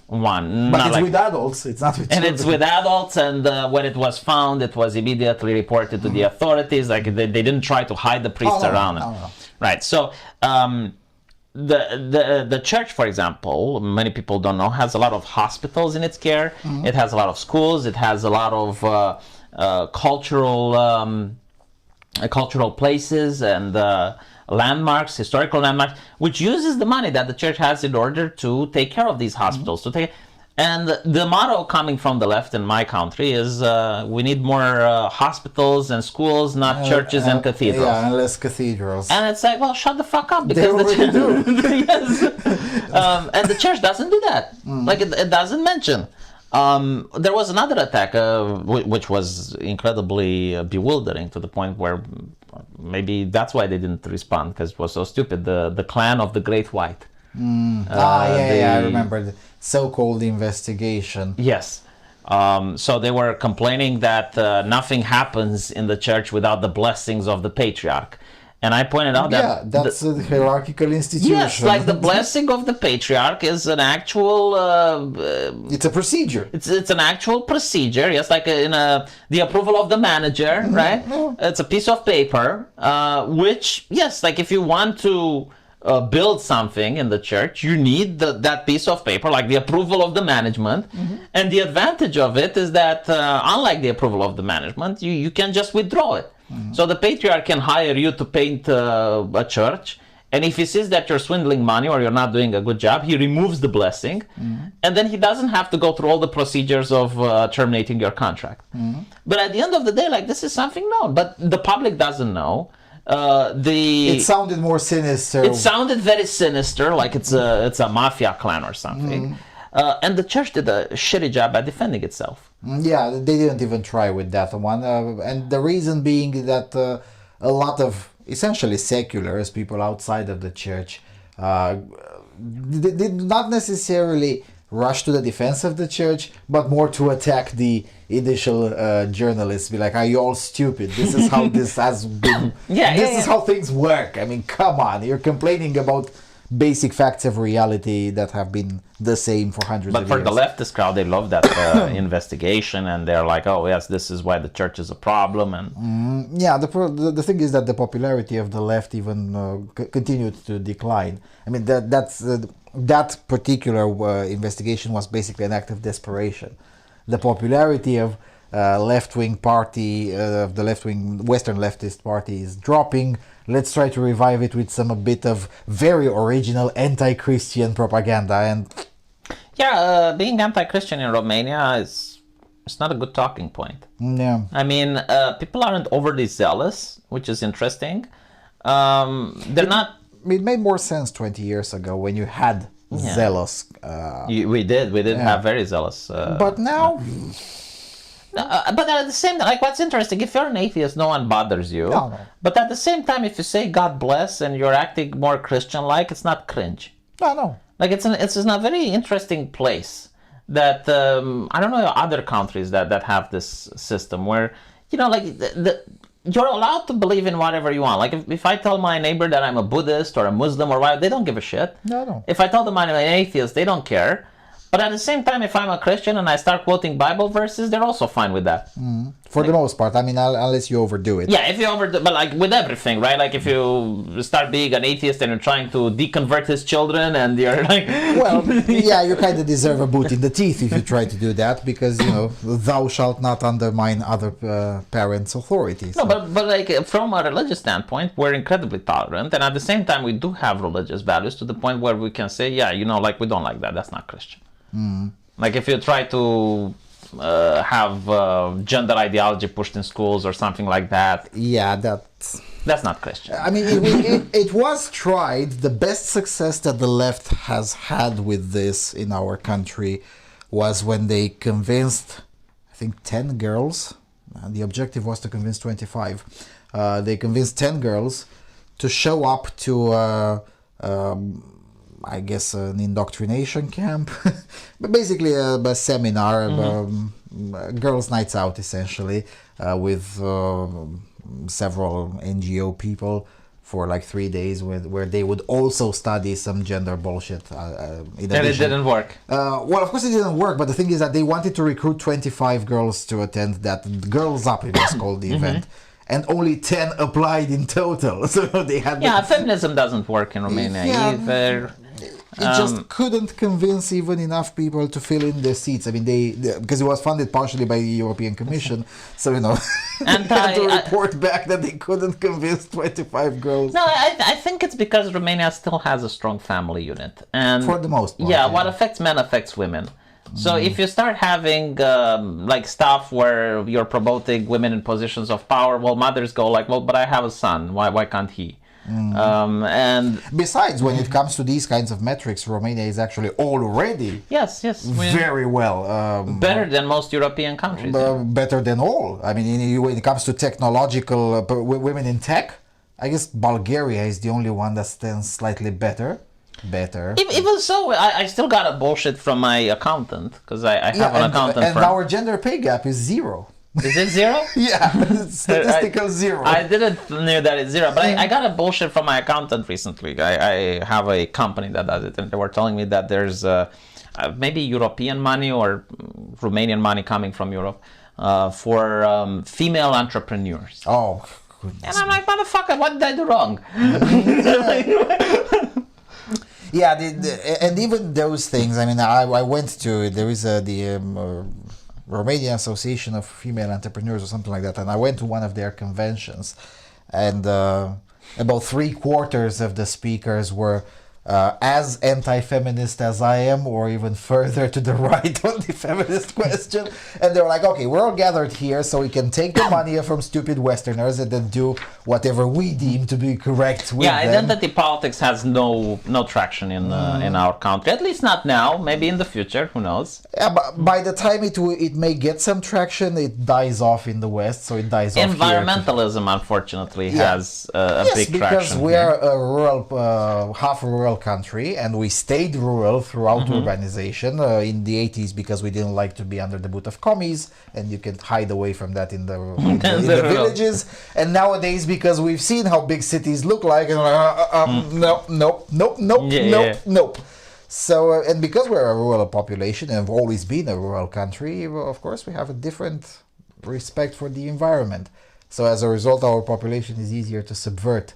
But it's with adults. It's not with children. And it's with adults, and when it was found, it was immediately reported to the authorities. Like, they didn't try to hide the priests around them. No. Right. So the church, for example, many people don't know, has a lot of hospitals in its care. It has a lot of schools. It has a lot of cultural places and landmarks, historical landmarks, which uses the money that the church has in order to take care of these hospitals. And the motto coming from the left in my country is we need more hospitals and schools, not churches and cathedrals. Yeah, and less cathedrals. And it's like, well, shut the fuck up. Because they already do. Yes. And the church doesn't do that. Like, it doesn't mention. There was another attack, which was incredibly bewildering to the point where maybe that's why they didn't respond, because it was so stupid. The clan of the Great White. I remember the so-called investigation. Yes. So they were complaining that nothing happens in the church without the blessings of the patriarch. And I pointed out that... that's a hierarchical institution. Yes, like the blessing of the patriarch is an actual... it's a procedure. It's an actual procedure, yes, like the approval of the manager, right? Yeah. It's a piece of paper, which, yes, like if you want to... build something in the church, you need that piece of paper, like the approval of the management. And the advantage of it is that, unlike the approval of the management, you can just withdraw it. So the patriarch can hire you to paint a church, and if he sees that you're swindling money or you're not doing a good job, he removes the blessing, and then he doesn't have to go through all the procedures of terminating your contract. But at the end of the day, like, this is something known, but the public doesn't know. It sounded more sinister. It sounded very sinister, like it's a mafia clan or something. And the church did a shitty job at defending itself. Yeah, they didn't even try with that one. And the reason being that a lot of essentially seculars, people outside of the church, did not necessarily rush to the defense of the church, but more to attack the initial journalists. Be like, are you all stupid? This is how this has been. This is how things work. I mean, come on. You're complaining about basic facts of reality that have been the same for hundreds of years. But for the leftist crowd, they love that investigation, and they're like, oh yes, this is why the church is a problem. And the thing is that the popularity of the left even continued to decline. I mean, that particular investigation was basically an act of desperation. The popularity of left-wing party, of the left-wing Western leftist party is dropping. Let's try to revive it with a bit of very original anti-Christian propaganda. And being anti-Christian in Romania it's not a good talking point. Yeah. I mean, people aren't overly zealous, which is interesting. They're not. It made more sense 20 years ago when you had zealous. We did have very zealous. But now. But at the same time, like, what's interesting, if you're an atheist, no one bothers you. No. But at the same time, if you say God bless and you're acting more Christian-like, it's not cringe. No. Like, it's a very interesting place that, I don't know other countries that have this system where, like, you're allowed to believe in whatever you want. Like, if I tell my neighbor that I'm a Buddhist or a Muslim or whatever, they don't give a shit. No. If I tell them I'm an atheist, they don't care. But at the same time, if I'm a Christian and I start quoting Bible verses, they're also fine with that. For the most part. I mean, unless you overdo it. Yeah, if you overdo, but like with everything, right? Like if you start being an atheist and you're trying to deconvert his children and you're like... Well, yeah, you kind of deserve a boot in the teeth if you try to do that, because, thou shalt not undermine other parents' authorities. No, but like from a religious standpoint, we're incredibly tolerant. And at the same time, we do have religious values to the point where we can say, like we don't like that. That's not Christian. Like if you try to have gender ideology pushed in schools or something like that, That's not Christian. I mean, it was tried. The best success that the left has had with this in our country was when they convinced, I think, 10 girls. The objective was to convince 25. They convinced 10 girls to show up to, I guess, an indoctrination camp, but basically a seminar, girls' nights out, essentially, with several NGO people for like 3 days, where they would also study some gender bullshit. And it didn't work. Well, of course it didn't work, but the thing is that they wanted to recruit 25 girls to attend that Girls Up, it was called the event. And only 10 applied in total. So they had... Yeah, feminism doesn't work in Romania either. It just couldn't convince even enough people to fill in the seats. I mean, because it was funded partially by the European Commission, so and they had to report back that they couldn't convince 25 girls. No, I think it's because Romania still has a strong family unit, and for the most part, yeah, what affects men affects women. So if you start having like stuff where you're promoting women in positions of power, well, mothers go like, well, but I have a son, why can't he? And besides, when it comes to these kinds of metrics, Romania is actually already very well, better than most European countries. Better than all. I mean, when it comes to technological women in tech, I guess Bulgaria is the only one that stands slightly better. Even so, I still got a bullshit from my accountant, because I have an accountant. And our gender pay gap is 0. Is it 0? Yeah, statistical 0. I didn't know that it's 0, but I got a bullshit from my accountant recently. I have a company that does it, and they were telling me that there's maybe European money or Romanian money coming from Europe for female entrepreneurs. Oh, goodness. And I'm like, motherfucker, what did I do wrong? Yeah, and even those things, I mean, I went to, there is the Romanian Association of Female Entrepreneurs or something like that, and I went to one of their conventions, and about 3/4 of the speakers were as anti-feminist as I am, or even further to the right on the feminist question. And they were like, okay, we're all gathered here so we can take the money from stupid Westerners and then do whatever we deem to be correct with them. Identity politics has no traction in our country, at least not now. Maybe in the future, who knows? Yeah, but by the time it may get some traction, it dies off in the West, so it dies off here. Environmentalism, unfortunately, has a big traction. Yes, because we are a rural, half rural country, and we stayed rural throughout urbanization in the 80s because we didn't like to be under the boot of commies, and you can hide away from that in the villages. And nowadays, because we've seen how big cities look like, and nope. So, and because we're a rural population and have always been a rural country, of course, we have a different respect for the environment. So as a result, our population is easier to subvert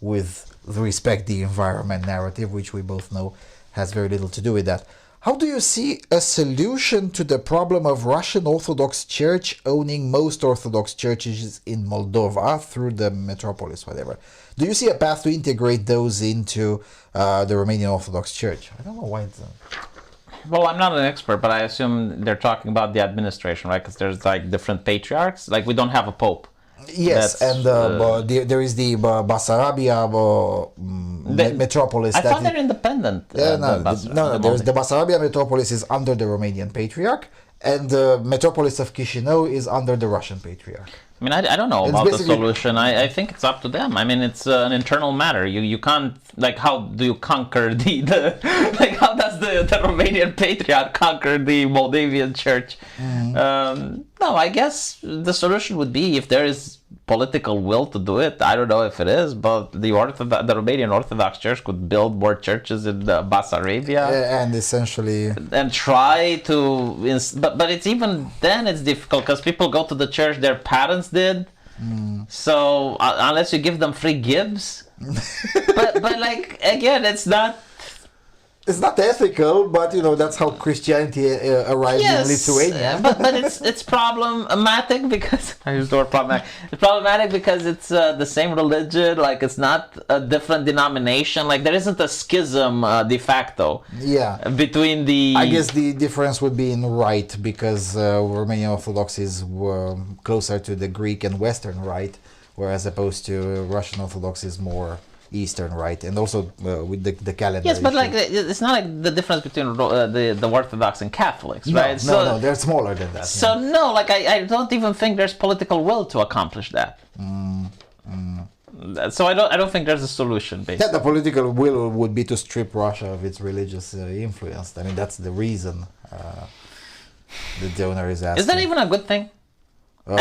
with the respect the environment narrative, which we both know has very little to do with that. How do you see a solution to the problem of Russian Orthodox Church owning most Orthodox churches in Moldova through the metropolis, whatever? Do you see a path to integrate those into the Romanian Orthodox Church? I don't know why it's... Well, I'm not an expert, but I assume they're talking about the administration, right? Because there's like different patriarchs. Like we don't have a pope. Yes, and there is the Basarabia metropolis. I thought they're independent. There's the Basarabia metropolis is under the Romanian Patriarch, and the metropolis of Chisinau is under the Russian Patriarch. I mean, I don't know about the solution. I think it's up to them. I mean, it's an internal matter. You can't, like, how do you conquer the like, how does the Romanian Patriarch conquer the Moldavian Church? No, I guess the solution would be if there is political will to do it. I don't know if it is, but the Romanian Orthodox Church could build more churches in Basarabia and essentially and try to. But it's even then it's difficult because people go to the church their parents did. So unless you give them free gifts, but like again, it's not ethical, but you know that's how Christianity arrived in Lithuania. but it's problematic because I use the word problematic. It's problematic because it's the same religion. Like it's not a different denomination. Like there isn't a schism de facto. Yeah. Between the. I guess the difference would be in rite because Romanian Orthodox is closer to the Greek and Western rite, whereas opposed to Russian Orthodox is more Eastern, right? And also with the calendar. Yes, but issue. like it's not like the difference between the Orthodox and Catholics, No, right? no, they're smaller than that. So no, like I don't even think there's political will to accomplish that. So I don't think there's a solution. Basically, Yeah, the political will would be to strip Russia of its religious influence. I mean, that's the reason the donor is asking. is that even a good thing?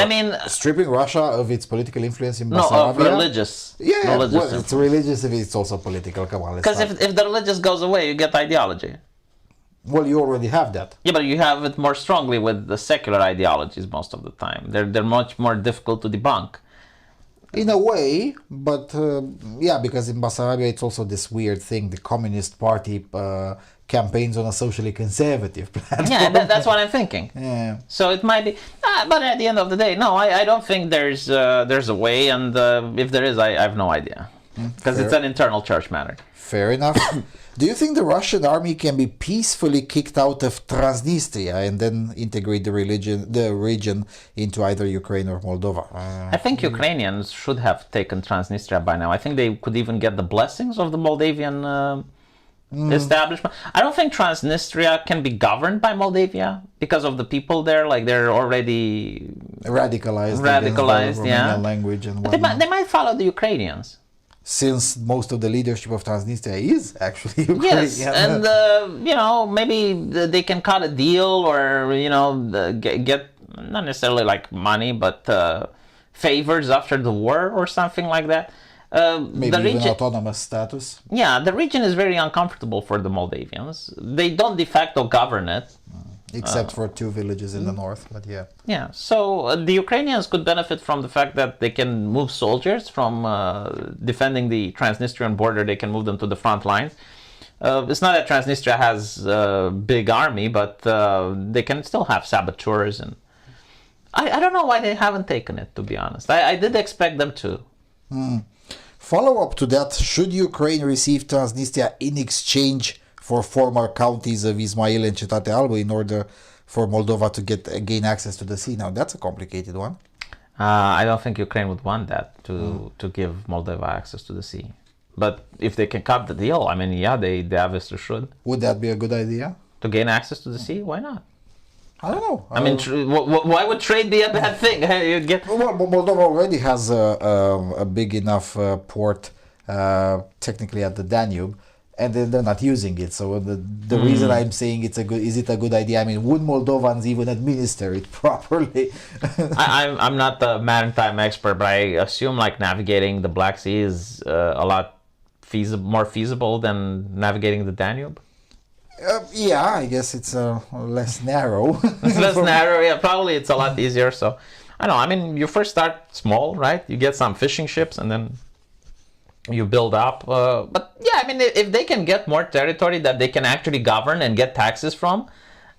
I mean, stripping Russia of its political influence in no, Bessarabia? of religious. Yeah, religious well, it's religious if it's also political. Come on, let's because not. if the religious goes away, you get ideology. Well, you already have that. Yeah, but you have it more strongly with the secular ideologies most of the time. They're much more difficult to debunk. In a way, but yeah, because in Bessarabia it's also this weird thing. The Communist Party campaigns on a socially conservative platform. Yeah, that's what I'm thinking. Yeah. So it might be, but at the end of the day, no, I don't think there's a way, and if there is, I have no idea, because it's an internal church matter. Fair enough. Do you think the Russian army can be peacefully kicked out of Transnistria and then integrate the region into either Ukraine or Moldova? I think Ukrainians should have taken Transnistria by now. I think they could even get the blessings of the Moldavian establishment. I don't think Transnistria can be governed by Moldavia because of the people there. Like they're already Radicalized Radicalized, against the Romanian yeah. language and But whatnot. they might follow the Ukrainians. Since most of the leadership of Transnistria is actually Ukrainian. Yes, and you know, maybe they can cut a deal or you know get not necessarily like money, but favors after the war or something like that. Maybe the even region, autonomous status. yeah, the region is very uncomfortable for the Moldavians. They don't de facto govern it. Except for 2 villages in the north, but yeah. Yeah, so the Ukrainians could benefit from the fact that they can move soldiers from defending the Transnistrian border. They can move them to the front lines. It's not that Transnistria has a big army, but they can still have saboteurs. And I don't know why they haven't taken it, to be honest. I did expect them to. Follow up to that, should Ukraine receive Transnistria in exchange for former counties of Ismail and Cetate Albă in order for Moldova to gain access to the sea? Now, that's a complicated one. I don't think Ukraine would want that, to give Moldova access to the sea. But if they can cut the deal, I mean, yeah, they obviously should. Would that be a good idea? To gain access to the sea? Why not? I don't know. I mean, why would trade be a bad thing? You get... Well, Moldova already has a big enough port, technically at the Danube, and they're not using it. So the reason I'm saying is it a good idea? I mean, would Moldovans even administer it properly? I'm not the maritime expert, but I assume like navigating the Black Sea is a lot more feasible than navigating the Danube. Yeah, I guess it's less narrow. It's less narrow, yeah. Probably it's a lot easier. So I don't know. I mean, you first start small, right? You get some fishing ships, and then you build up. But yeah, I mean, if they can get more territory that they can actually govern and get taxes from,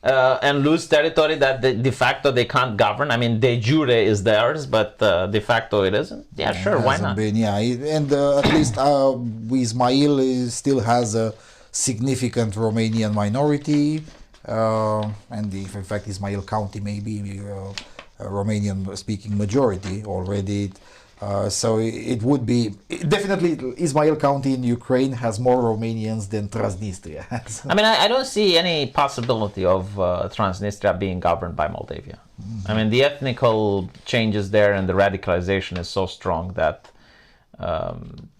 and lose territory that de facto they can't govern. I mean, de jure is theirs, but de facto it isn't. Yeah, sure, why not? And at least Ismail still has a significant Romanian minority, and in fact Ismail County may be a Romanian-speaking majority already. So it would be definitely Ismail County in Ukraine has more Romanians than Transnistria has. I mean, I don't see any possibility of Transnistria being governed by Moldavia. I mean, the ethnical changes there and the radicalization is so strong that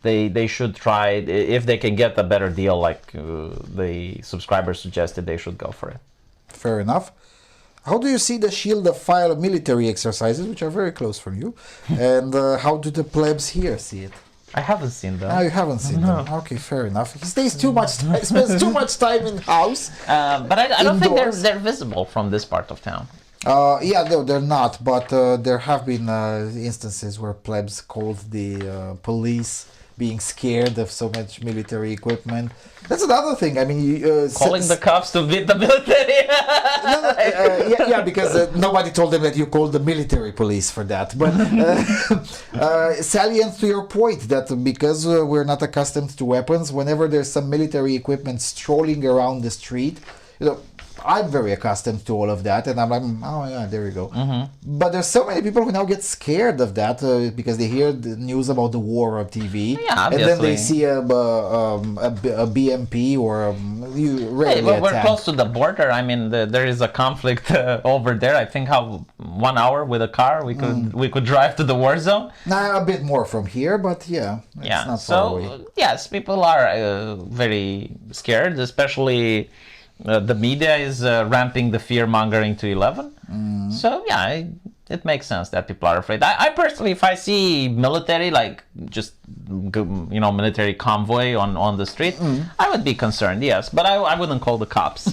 they should try, if they can get a better deal like the subscribers suggested, they should go for it. Fair enough. How do you see the Shield of Fire military exercises, which are very close from you, and how do the plebs here see it? I haven't seen them. Oh, you haven't seen them. Okay, fair enough. He stays too much time, spends too much time in house. But I don't think they're visible from this part of town. Yeah, no, they're not, but there have been instances where plebs called the police being scared of so much military equipment. That's another thing. I mean, calling the cops to beat the military. Yeah, because nobody told them that you called the military police for that. But salient to your point that because we're not accustomed to weapons, whenever there's some military equipment strolling around the street, you know, I'm very accustomed to all of that, and I'm like, oh yeah, there you go. But there's so many people who now get scared of that because they hear the news about the war on TV, and then they see a BMP or you rarely we're close to the border. I mean, there is a conflict over there. I think how 1 hour with a car we could drive to the war zone. Nah, a bit more from here, but it's not far away. Yes, people are very scared, especially the media is ramping the fear mongering to 11. So yeah, it makes sense that people are afraid. I personally, if I see military, like just military convoy on the street, I would be concerned, yes, but I wouldn't call the cops.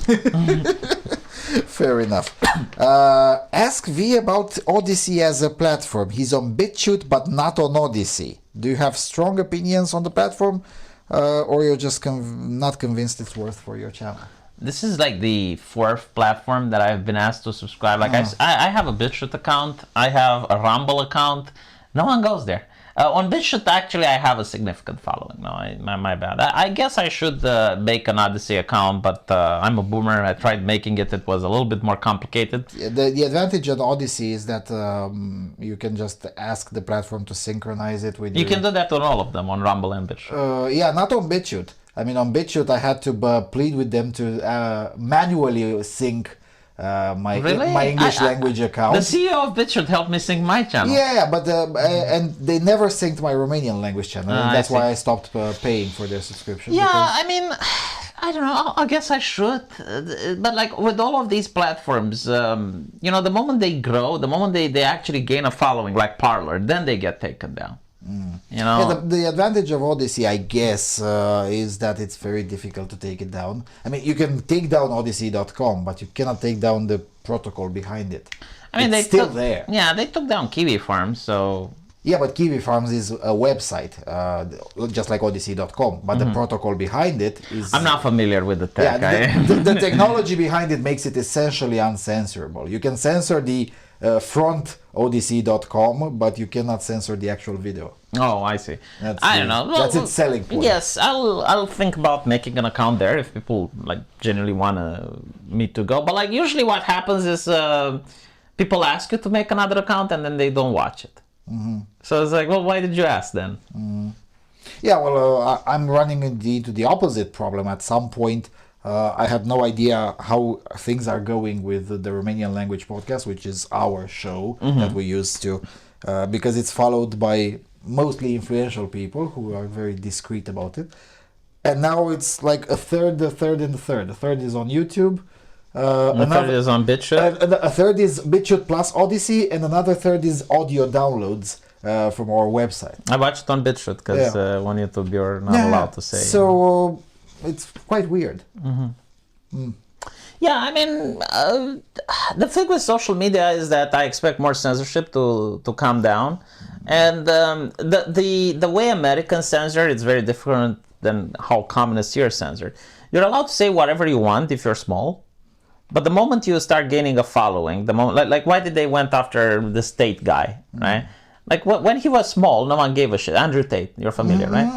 Fair enough. Ask V about Odyssey as a platform. He's on BitChute but not on Odyssey. Do you have strong opinions on the platform, or you're just not convinced it's worth for your channel? This is like the 4th platform that I've been asked to subscribe. Like I have a BitChute account, I have a Rumble account. No one goes there. On BitChute, actually, I have a significant following. No, my bad. I guess I should make an Odyssey account, but I'm a boomer. I tried making it. It was a little bit more complicated. The advantage of Odyssey is that you can just ask the platform to synchronize it with you. You can do that on all of them, on Rumble and BitChute. Yeah, not on BitChute. I mean, on BitChute, I had to plead with them to manually sync my English language account. The CEO of BitChute helped me sync my channel. Yeah, but and they never synced my Romanian language channel. And that's why I stopped paying for their subscription. Yeah, I mean, I don't know. I guess I should. But like with all of these platforms, the moment they grow, the moment they actually gain a following, like Parler, then they get taken down. The advantage of Odyssey, I guess, is that it's very difficult to take it down. I mean, you can take down odyssey.com, but you cannot take down the protocol behind it. I mean, it's still there. Yeah, they took down Kiwi Farms, so... Yeah, but Kiwi Farms is a website, just like odyssey.com, but the protocol behind it is... I'm not familiar with the tech. Yeah, the technology behind it makes it essentially uncensorable. You can censor the front odyssey.com, but you cannot censor the actual video. Oh, I see. I don't know. That's its selling point. Yes, I'll think about making an account there if people like genuinely want me to go. But like usually what happens is people ask you to make another account and then they don't watch it. So it's like, well, why did you ask then? Yeah, well, I'm running into the opposite problem. At some point, I had no idea how things are going with the Romanian language podcast, which is our show that we used to, because it's followed by mostly influential people who are very discreet about it. And now it's like a third, a third, and a third. A third is on YouTube. A third is on BitChute. A third is BitChute plus Odyssey, and another third is audio downloads from our website. I watched on BitChute because on YouTube you're not allowed to say. So it's quite weird. Yeah, I mean, the thing with social media is that I expect more censorship to calm down. And the way Americans censor, it's very different than how communists here censor. You're allowed to say whatever you want if you're small. But the moment you start gaining a following, the moment, like why did they went after the Tate guy, right? Like when he was small, no one gave a shit. Andrew Tate, you're familiar, right?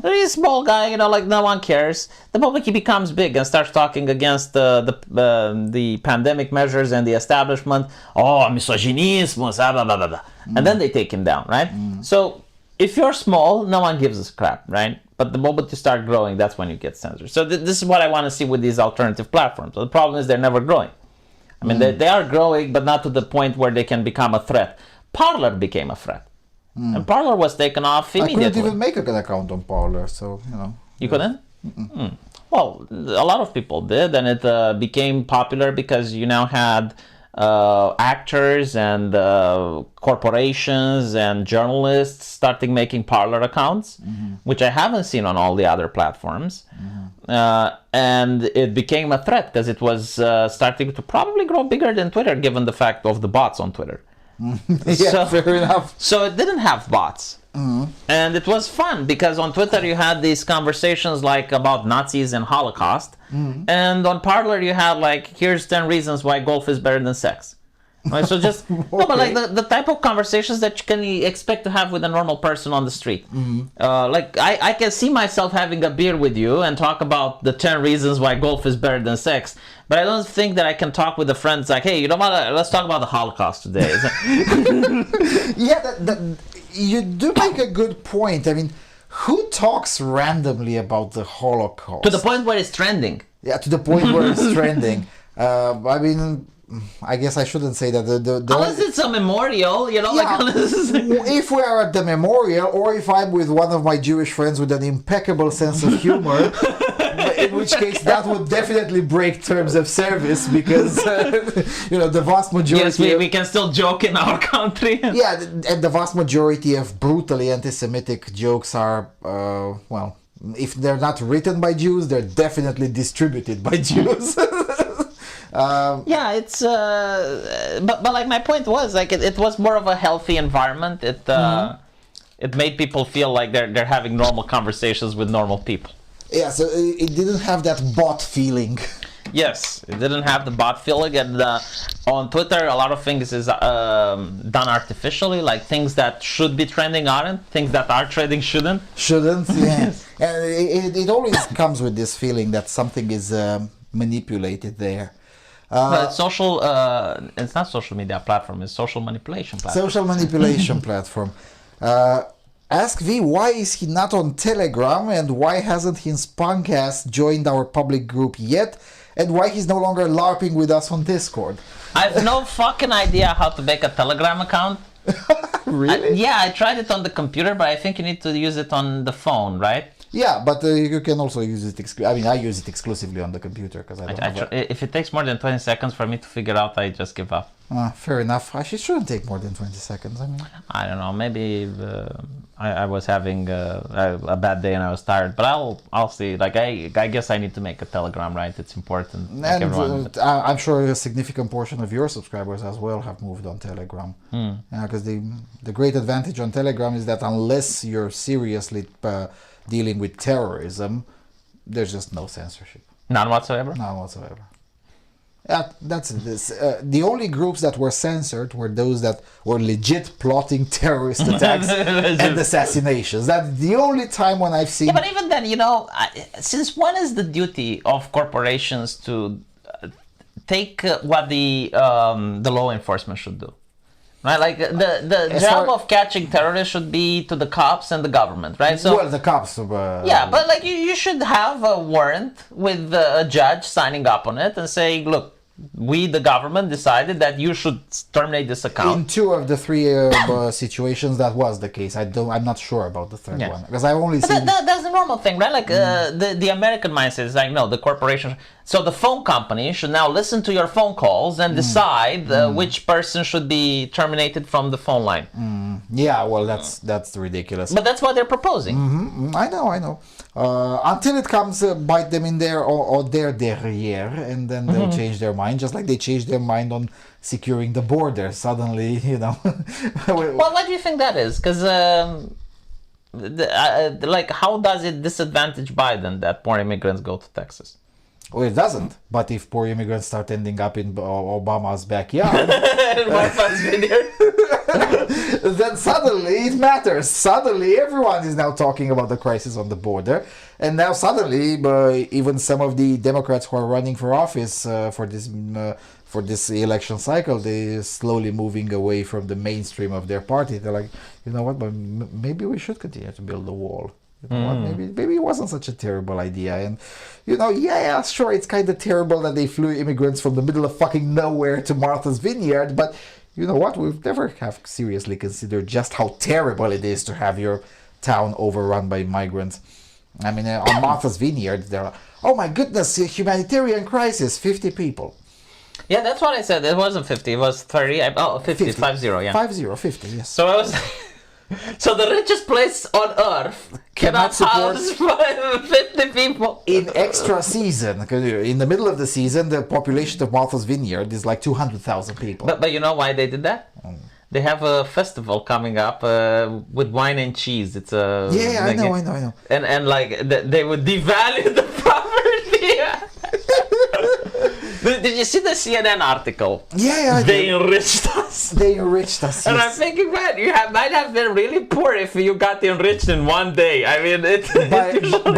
He's a small guy, like no one cares. The moment he becomes big and starts talking against the pandemic measures and the establishment, misogynismo, blah, blah, blah, blah. And then they take him down, right? So if you're small, no one gives a crap, right? But the moment you start growing, that's when you get censored. So this is what I want to see with these alternative platforms. So the problem is they're never growing. I mean, they are growing, but not to the point where they can become a threat. Parler became a threat. And Parler was taken off immediately. I couldn't even make an account on Parler, so, You couldn't? Well, a lot of people did, and it became popular because you now had actors and corporations and journalists starting making Parler accounts, which I haven't seen on all the other platforms. And it became a threat because it was starting to probably grow bigger than Twitter, given the fact of the bots on Twitter. Fair enough. So it didn't have bots. And it was fun because on Twitter you had these conversations like about Nazis and Holocaust. And on Parler you had like, here's 10 reasons why golf is better than sex. Right, so just Okay. no, but like the type of conversations that you can expect to have with a normal person on the street. Like I can see myself having a beer with you and talk about the 10 reasons why golf is better than sex, but I don't think that I can talk with a friend like, hey, you know what? Let's talk about the Holocaust today. Yeah, you do make a good point. I mean, who talks randomly about the Holocaust? To the point where it's trending. Yeah, to the point where it's trending. I mean, I guess I shouldn't say that. Unless it's a memorial, you know, Yeah, like if we are at the memorial, or if I'm with one of my Jewish friends with an impeccable sense of humor, in which case that would definitely break terms of service, because the vast majority. Yes, we can still joke in our country. Yeah, and the vast majority of brutally anti-Semitic jokes are, well, if they're not written by Jews, they're definitely distributed by Jews. Yeah, it's but like my point was like it was more of a healthy environment. It made people feel like they're having normal conversations with normal people. Yeah, so it didn't have that bot feeling. Yes, it didn't have the bot feeling, and on Twitter a lot of things is done artificially, like things that should be trending aren't, things that are trending shouldn't. Shouldn't, yeah. And it always comes with this feeling that something is manipulated there. But it's social, it's not social media platform, it's social manipulation platform. Social manipulation platform. Ask V, why is he not on Telegram, and why hasn't his punk ass joined our public group yet, and why he's no longer LARPing with us on Discord? I have no fucking idea how to make a Telegram account. Really? Yeah, I tried it on the computer, but I think you need to use it on the phone, right? Yeah, but you can also use it. I mean, I use it exclusively on the computer because I don't have if it takes more than 20 seconds for me to figure out, I just give up. Fair enough. It shouldn't take more than 20 seconds. I mean, I don't know. Maybe I was having a bad day and I was tired, but I'll see. Like I guess I need to make a Telegram, right? It's important. Like and I'm sure a significant portion of your subscribers as well have moved on Telegram. Because the great advantage on Telegram is that unless you're seriously dealing with terrorism, there's just no censorship. None whatsoever? None whatsoever. That's this. The only groups that were censored were those that were legit plotting terrorist attacks and assassinations. That's the only time when I've seen... Yeah, but even then, since when is the duty of corporations to take what the law enforcement should do? Right, like the job of catching terrorists should be to the cops and the government, right? So, well, the cops. Yeah, but like you should have a warrant with a judge signing up on it and saying, look, we, the government, decided that you should terminate this account. In 2 of the 3 situations, that was the case. I'm not sure about the third one because I've only seen. That's the normal thing, right? Like the American mindset is like, no, the corporation. So the phone company should now listen to your phone calls and decide which person should be terminated from the phone line. Yeah, well, that's ridiculous. But that's what they're proposing. I know. Until it comes bite them in their or their derrière, and then they'll change their mind, just like they changed their mind on securing the border. Suddenly, Well, why do you think that is? Because like, how does it disadvantage Biden that more immigrants go to Texas? Well, it doesn't. But if poor immigrants start ending up in Obama's backyard, then suddenly it matters. Suddenly everyone is now talking about the crisis on the border. And now suddenly even some of the Democrats who are running for office for this election cycle, they're slowly moving away from the mainstream of their party. They're like, you know what, but maybe we should continue to build the wall. You know what? Maybe it wasn't such a terrible idea. And, yeah, sure, it's kind of terrible that they flew immigrants from the middle of fucking nowhere to Martha's Vineyard, but you know what? We've never have seriously considered just how terrible it is to have your town overrun by migrants. I mean, on Martha's Vineyard, they're like, oh my goodness, a humanitarian crisis, 50 people. Yeah, that's what I said. It wasn't 50, it was 30. 50, 50, yeah. 50, yes. So I was... So the richest place on earth cannot house 50 people. In extra season, because in the middle of the season, the population of Martha's Vineyard is like 200,000 people. But you know why they did that? They have a festival coming up with wine and cheese. It's a I know. And like they would devalue the property. Did you see the CNN article? Yeah, They enriched us. They enriched us. And Yes. I'm thinking, man, might have been really poor if you got enriched in one day. I mean,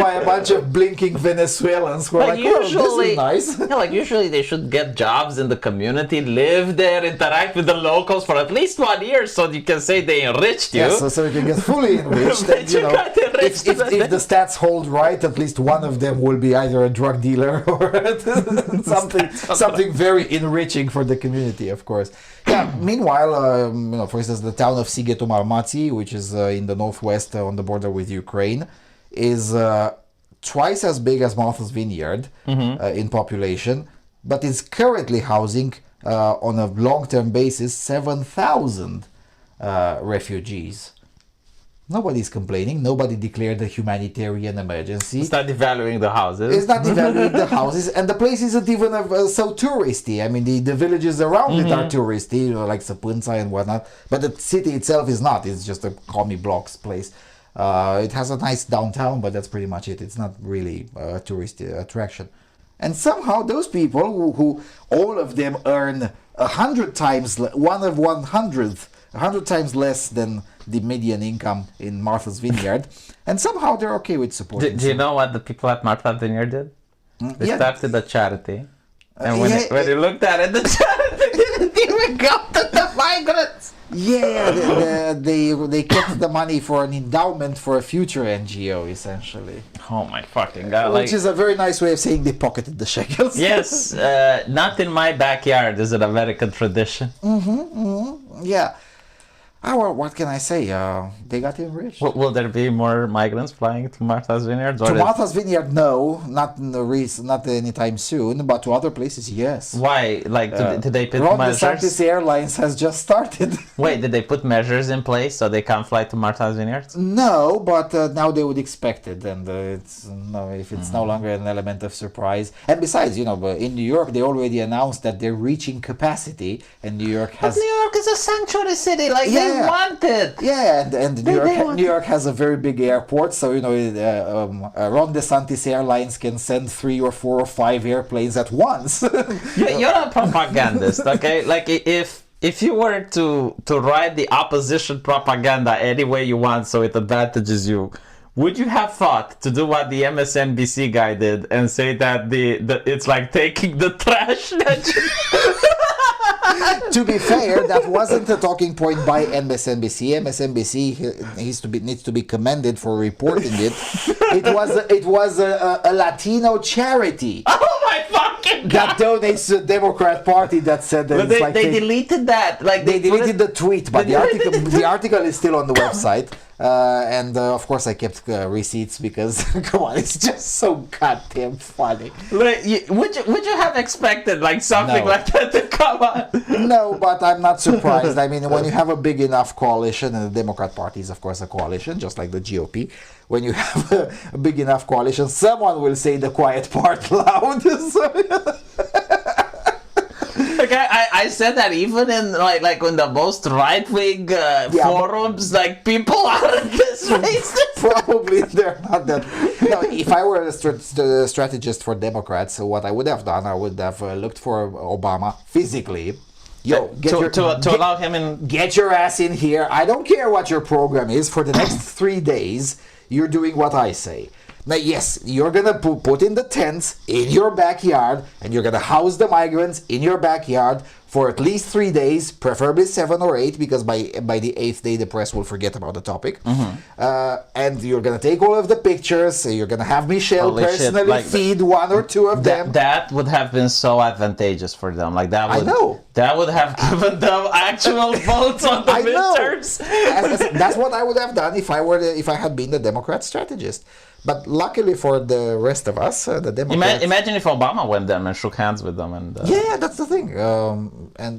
by a bunch of blinking Venezuelans who are like, oh, this is nice. Yeah, like usually they should get jobs in the community, live there, interact with the locals for at least 1 year, so you can say they enriched you. Yeah, so you can get fully enriched. And, you know, got enriched if the stats hold right, at least one of them will be either a drug dealer or something very enriching for the community, of course. Yeah. Meanwhile, you know, for instance, the town of Sighetu-Marmației, which is in the northwest on the border with Ukraine, is twice as big as Martha's Vineyard in population, but is currently housing on a long-term basis 7,000 refugees. Nobody's complaining. Nobody declared a humanitarian emergency. It's not devaluing the houses. It's not devaluing the houses, and the place isn't even so touristy. I mean, the villages around it are touristy, you know, like Săpânța and whatnot. But the city itself is not. It's just a commie blocks place. It has a nice downtown, but that's pretty much it. It's not really a tourist attraction. And somehow those people who all of them earn 100 times, 100 times less than the median income in Martha's Vineyard, and somehow they're okay with supporting. Do you know what the people at Martha's Vineyard did? They started a charity. And when you looked at it, the charity didn't even go to the migrants. Yeah, they kept the money for an endowment for a future NGO, essentially. Oh my fucking god! Which is a very nice way of saying they pocketed the shekels. Yes, not in my backyard is an American tradition. Yeah. Well, what can I say? They got enriched. Will there be more migrants flying to Martha's Vineyard? To Martha's Vineyard, no, not anytime soon. But to other places, yes. Why? Like, did they put measures? DeSantis Airlines has just started. Wait, did they put measures in place so they can't fly to Martha's Vineyard? No, but now they would expect it, and if it's no longer an element of surprise. And besides, you know, in New York, they already announced that they're reaching capacity, and New York has. But New York is a sanctuary city, like. Yeah. They want it. Yeah, and New York has a very big airport, so you know, Ron DeSantis Airlines can send 3 or 4 or 5 airplanes at once. You're a propagandist, okay? Like if you were to write the opposition propaganda any way you want, so it advantages you, would you have thought to do what the MSNBC guy did and say that it's like taking the trash? To be fair, that wasn't a talking point by MSNBC. MSNBC needs to be commended for reporting it. It was a Latino charity. Oh my fucking god! That donates to the Democrat Party that said that. But they deleted that. Like they deleted the tweet, but the article is still on the website. And of course I kept receipts because come on, it's just so goddamn funny. Like, would you have expected like something like that to come on? No, but I'm not surprised. I mean, when you have a big enough coalition, and the Democrat Party is of course a coalition, just like the GOP. When you have a big enough coalition, someone will say the quiet part loud. Okay, I said that even in like in the most right wing forums, like people aren't this racist. Probably they're not that. No, if I were a strategist for Democrats, what I would have done, I would have looked for Obama physically. To allow him in. Get your ass in here. I don't care what your program is. For the next 3 days, you're doing what I say. Now, yes, you're going to put in the tents in your backyard, and you're going to house the migrants in your backyard for at least 3 days, preferably 7 or 8, because by the 8th day, the press will forget about the topic. And you're going to take all of the pictures. You're going to have Michelle personally feed 1 or 2 of them. That would have been so advantageous for them. Like that would, I know. That would have given them actual votes on the midterms. That's what I would have done if I had been the Democrat strategist. But luckily for the rest of us, the Democrats... Imagine if Obama went there and shook hands with them. And yeah, that's the thing.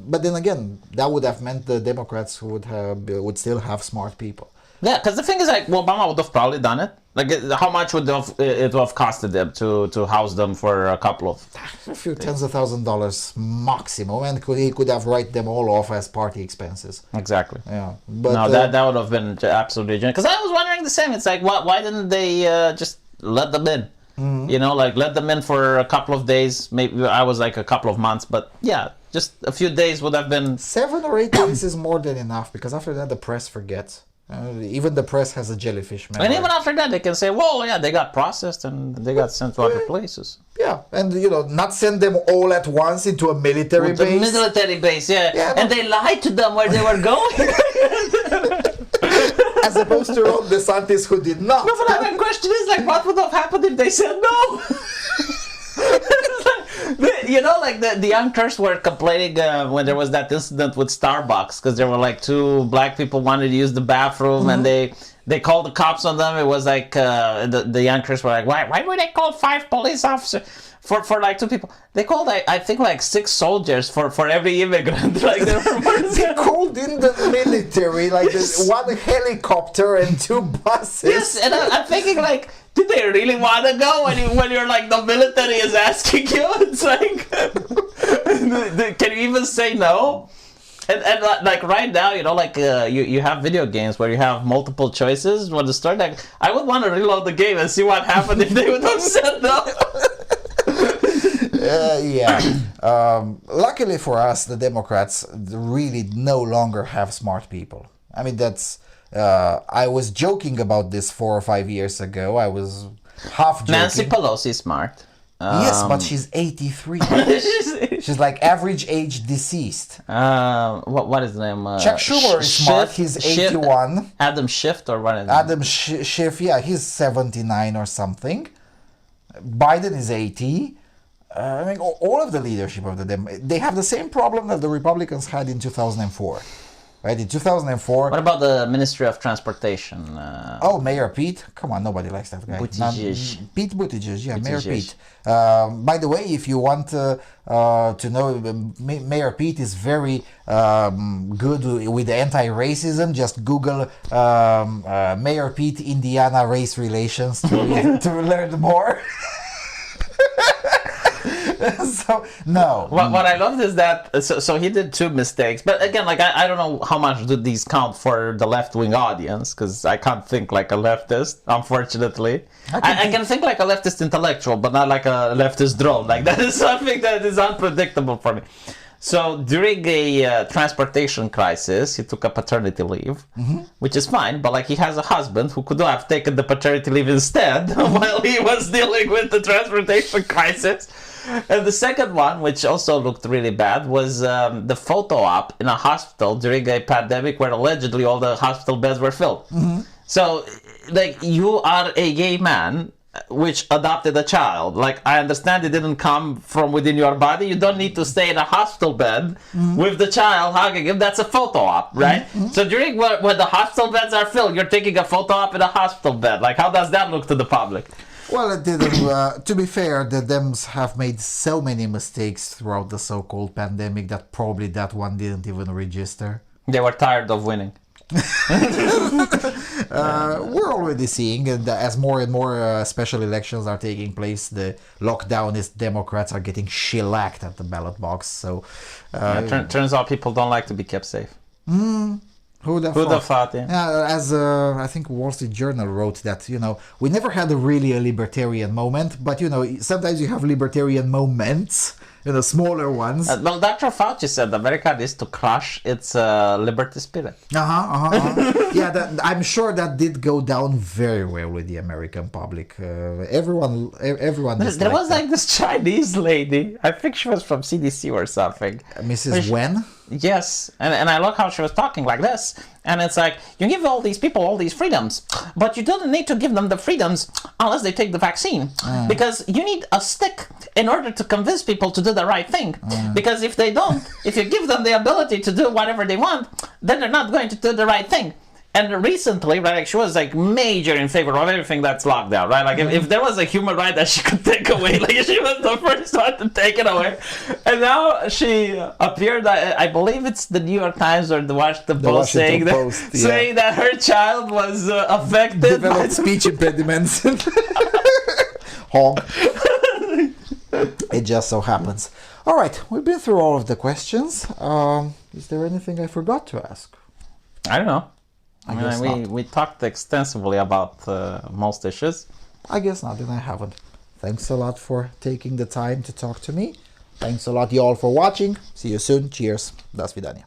But then again, that would have meant the Democrats would still have smart people. Yeah, because the thing is, like, Obama would have probably done it. Like, how much would it have costed them to house them for a couple of... A few tens of $1,000s maximum, and he could have write them all off as party expenses. Exactly. Yeah. But, no, that would have been absolutely genius. Because I was wondering the same. It's like, why didn't they just let them in? You know, like let them in for a couple of days. Maybe I was like a couple of months, but yeah, just a few days would have been 7 or 8 days is more than enough, because after that the press forgets. Even the press has a jellyfish memory. And even after that, they can say, "Well, yeah, they got processed and they got sent to other places." Yeah, and you know, not send them all at once into a military With base. the military base, yeah. And they lied to them where they were going. As opposed to Ron DeSantis, who did not. No, but my question is, like, what would have happened if they said no? You know, like the youngsters were complaining when there was that incident with Starbucks, because there were like 2 black people wanted to use the bathroom, and they called the cops on them. It was like the youngsters were like, why would they call 5 police officers for like 2 people? They called I think like 6 soldiers for every immigrant. Like they called in the military, like Yes. 1 helicopter and 2 buses. Yes, and I'm thinking like, did they really want to go when you're like the military is asking you? It's like, can you even say no? And like right now, you know, like you have video games where you have multiple choices. When the start, like, I would want to reload the game and see what happened if they would have said no. Luckily for us, the Democrats really no longer have smart people. I mean, that's. I was joking about this 4 or 5 years ago. I was half joking. Nancy Pelosi is smart. Yes, but she's 83. She's like average age deceased. What is the name? Chuck Schumer is smart. He's 81. Adam Schiff or what is it? Adam Schiff, yeah, he's 79 or something. Biden is 80. I mean, all of the leadership of they have the same problem that the Republicans had in 2004. Right, in 2004... What about the Ministry of Transportation? Mayor Pete? Come on, nobody likes that guy. Pete Buttigieg, yeah, Mayor Pete. By the way, if you want to know, Mayor Pete is very good with anti-racism. Just Google Mayor Pete, Indiana race relations to learn more. So no. What I loved is that so he did 2 mistakes, but again, like I don't know how much do these count for the left-wing audience, because I can't think like a leftist, unfortunately. I can think like a leftist intellectual, but not like a leftist drone. Like that is something that is unpredictable for me. So during a transportation crisis, he took a paternity leave, which is fine, but like he has a husband who could have taken the paternity leave instead while he was dealing with the transportation crisis. And the second one, which also looked really bad, was the photo op in a hospital during a pandemic where allegedly all the hospital beds were filled. So, like, you are a gay man which adopted a child. Like, I understand it didn't come from within your body. You don't need to stay in a hospital bed with the child hugging him. That's a photo op, right? So during when the hospital beds are filled, you're taking a photo op in a hospital bed. Like, how does that look to the public? Well, it didn't. To be fair, the Dems have made so many mistakes throughout the so-called pandemic that probably that one didn't even register. They were tired of winning. We're already seeing, and as more and more special elections are taking place, the lockdownist Democrats are getting shellacked at the ballot box. So, turns out people don't like to be kept safe. Who'd have thought? Yeah. As I think Wall Street Journal wrote that, you know, we never had a libertarian moment, but, you know, sometimes you have libertarian moments, you know, smaller ones. Well, Dr. Fauci said America needs to crush its liberty spirit. Yeah, I'm sure that did go down very well with the American public. Everyone. There was like this Chinese lady. I think she was from CDC or something. Mrs. Wen? Yes, and I love how she was talking like this. And it's like, you give all these people all these freedoms, but you don't need to give them the freedoms unless they take the vaccine. Because you need a stick in order to convince people to do the right thing. Because if they don't, if you give them the ability to do whatever they want, then they're not going to do the right thing. And recently, right, like she was like major in favor of everything that's locked down, right? Like if there was a human right that she could take away, like she was the first one to take it away. And now she appeared, I believe it's the New York Times or the Washington Post saying that her child was affected. Developed speech impediments. Honk. It just so happens. All right, we've been through all of the questions. Is there anything I forgot to ask? I don't know. I mean, we talked extensively about most issues. I guess not, and I haven't. Thanks a lot for taking the time to talk to me. Thanks a lot, you all, for watching. See you soon. Cheers. До свидания.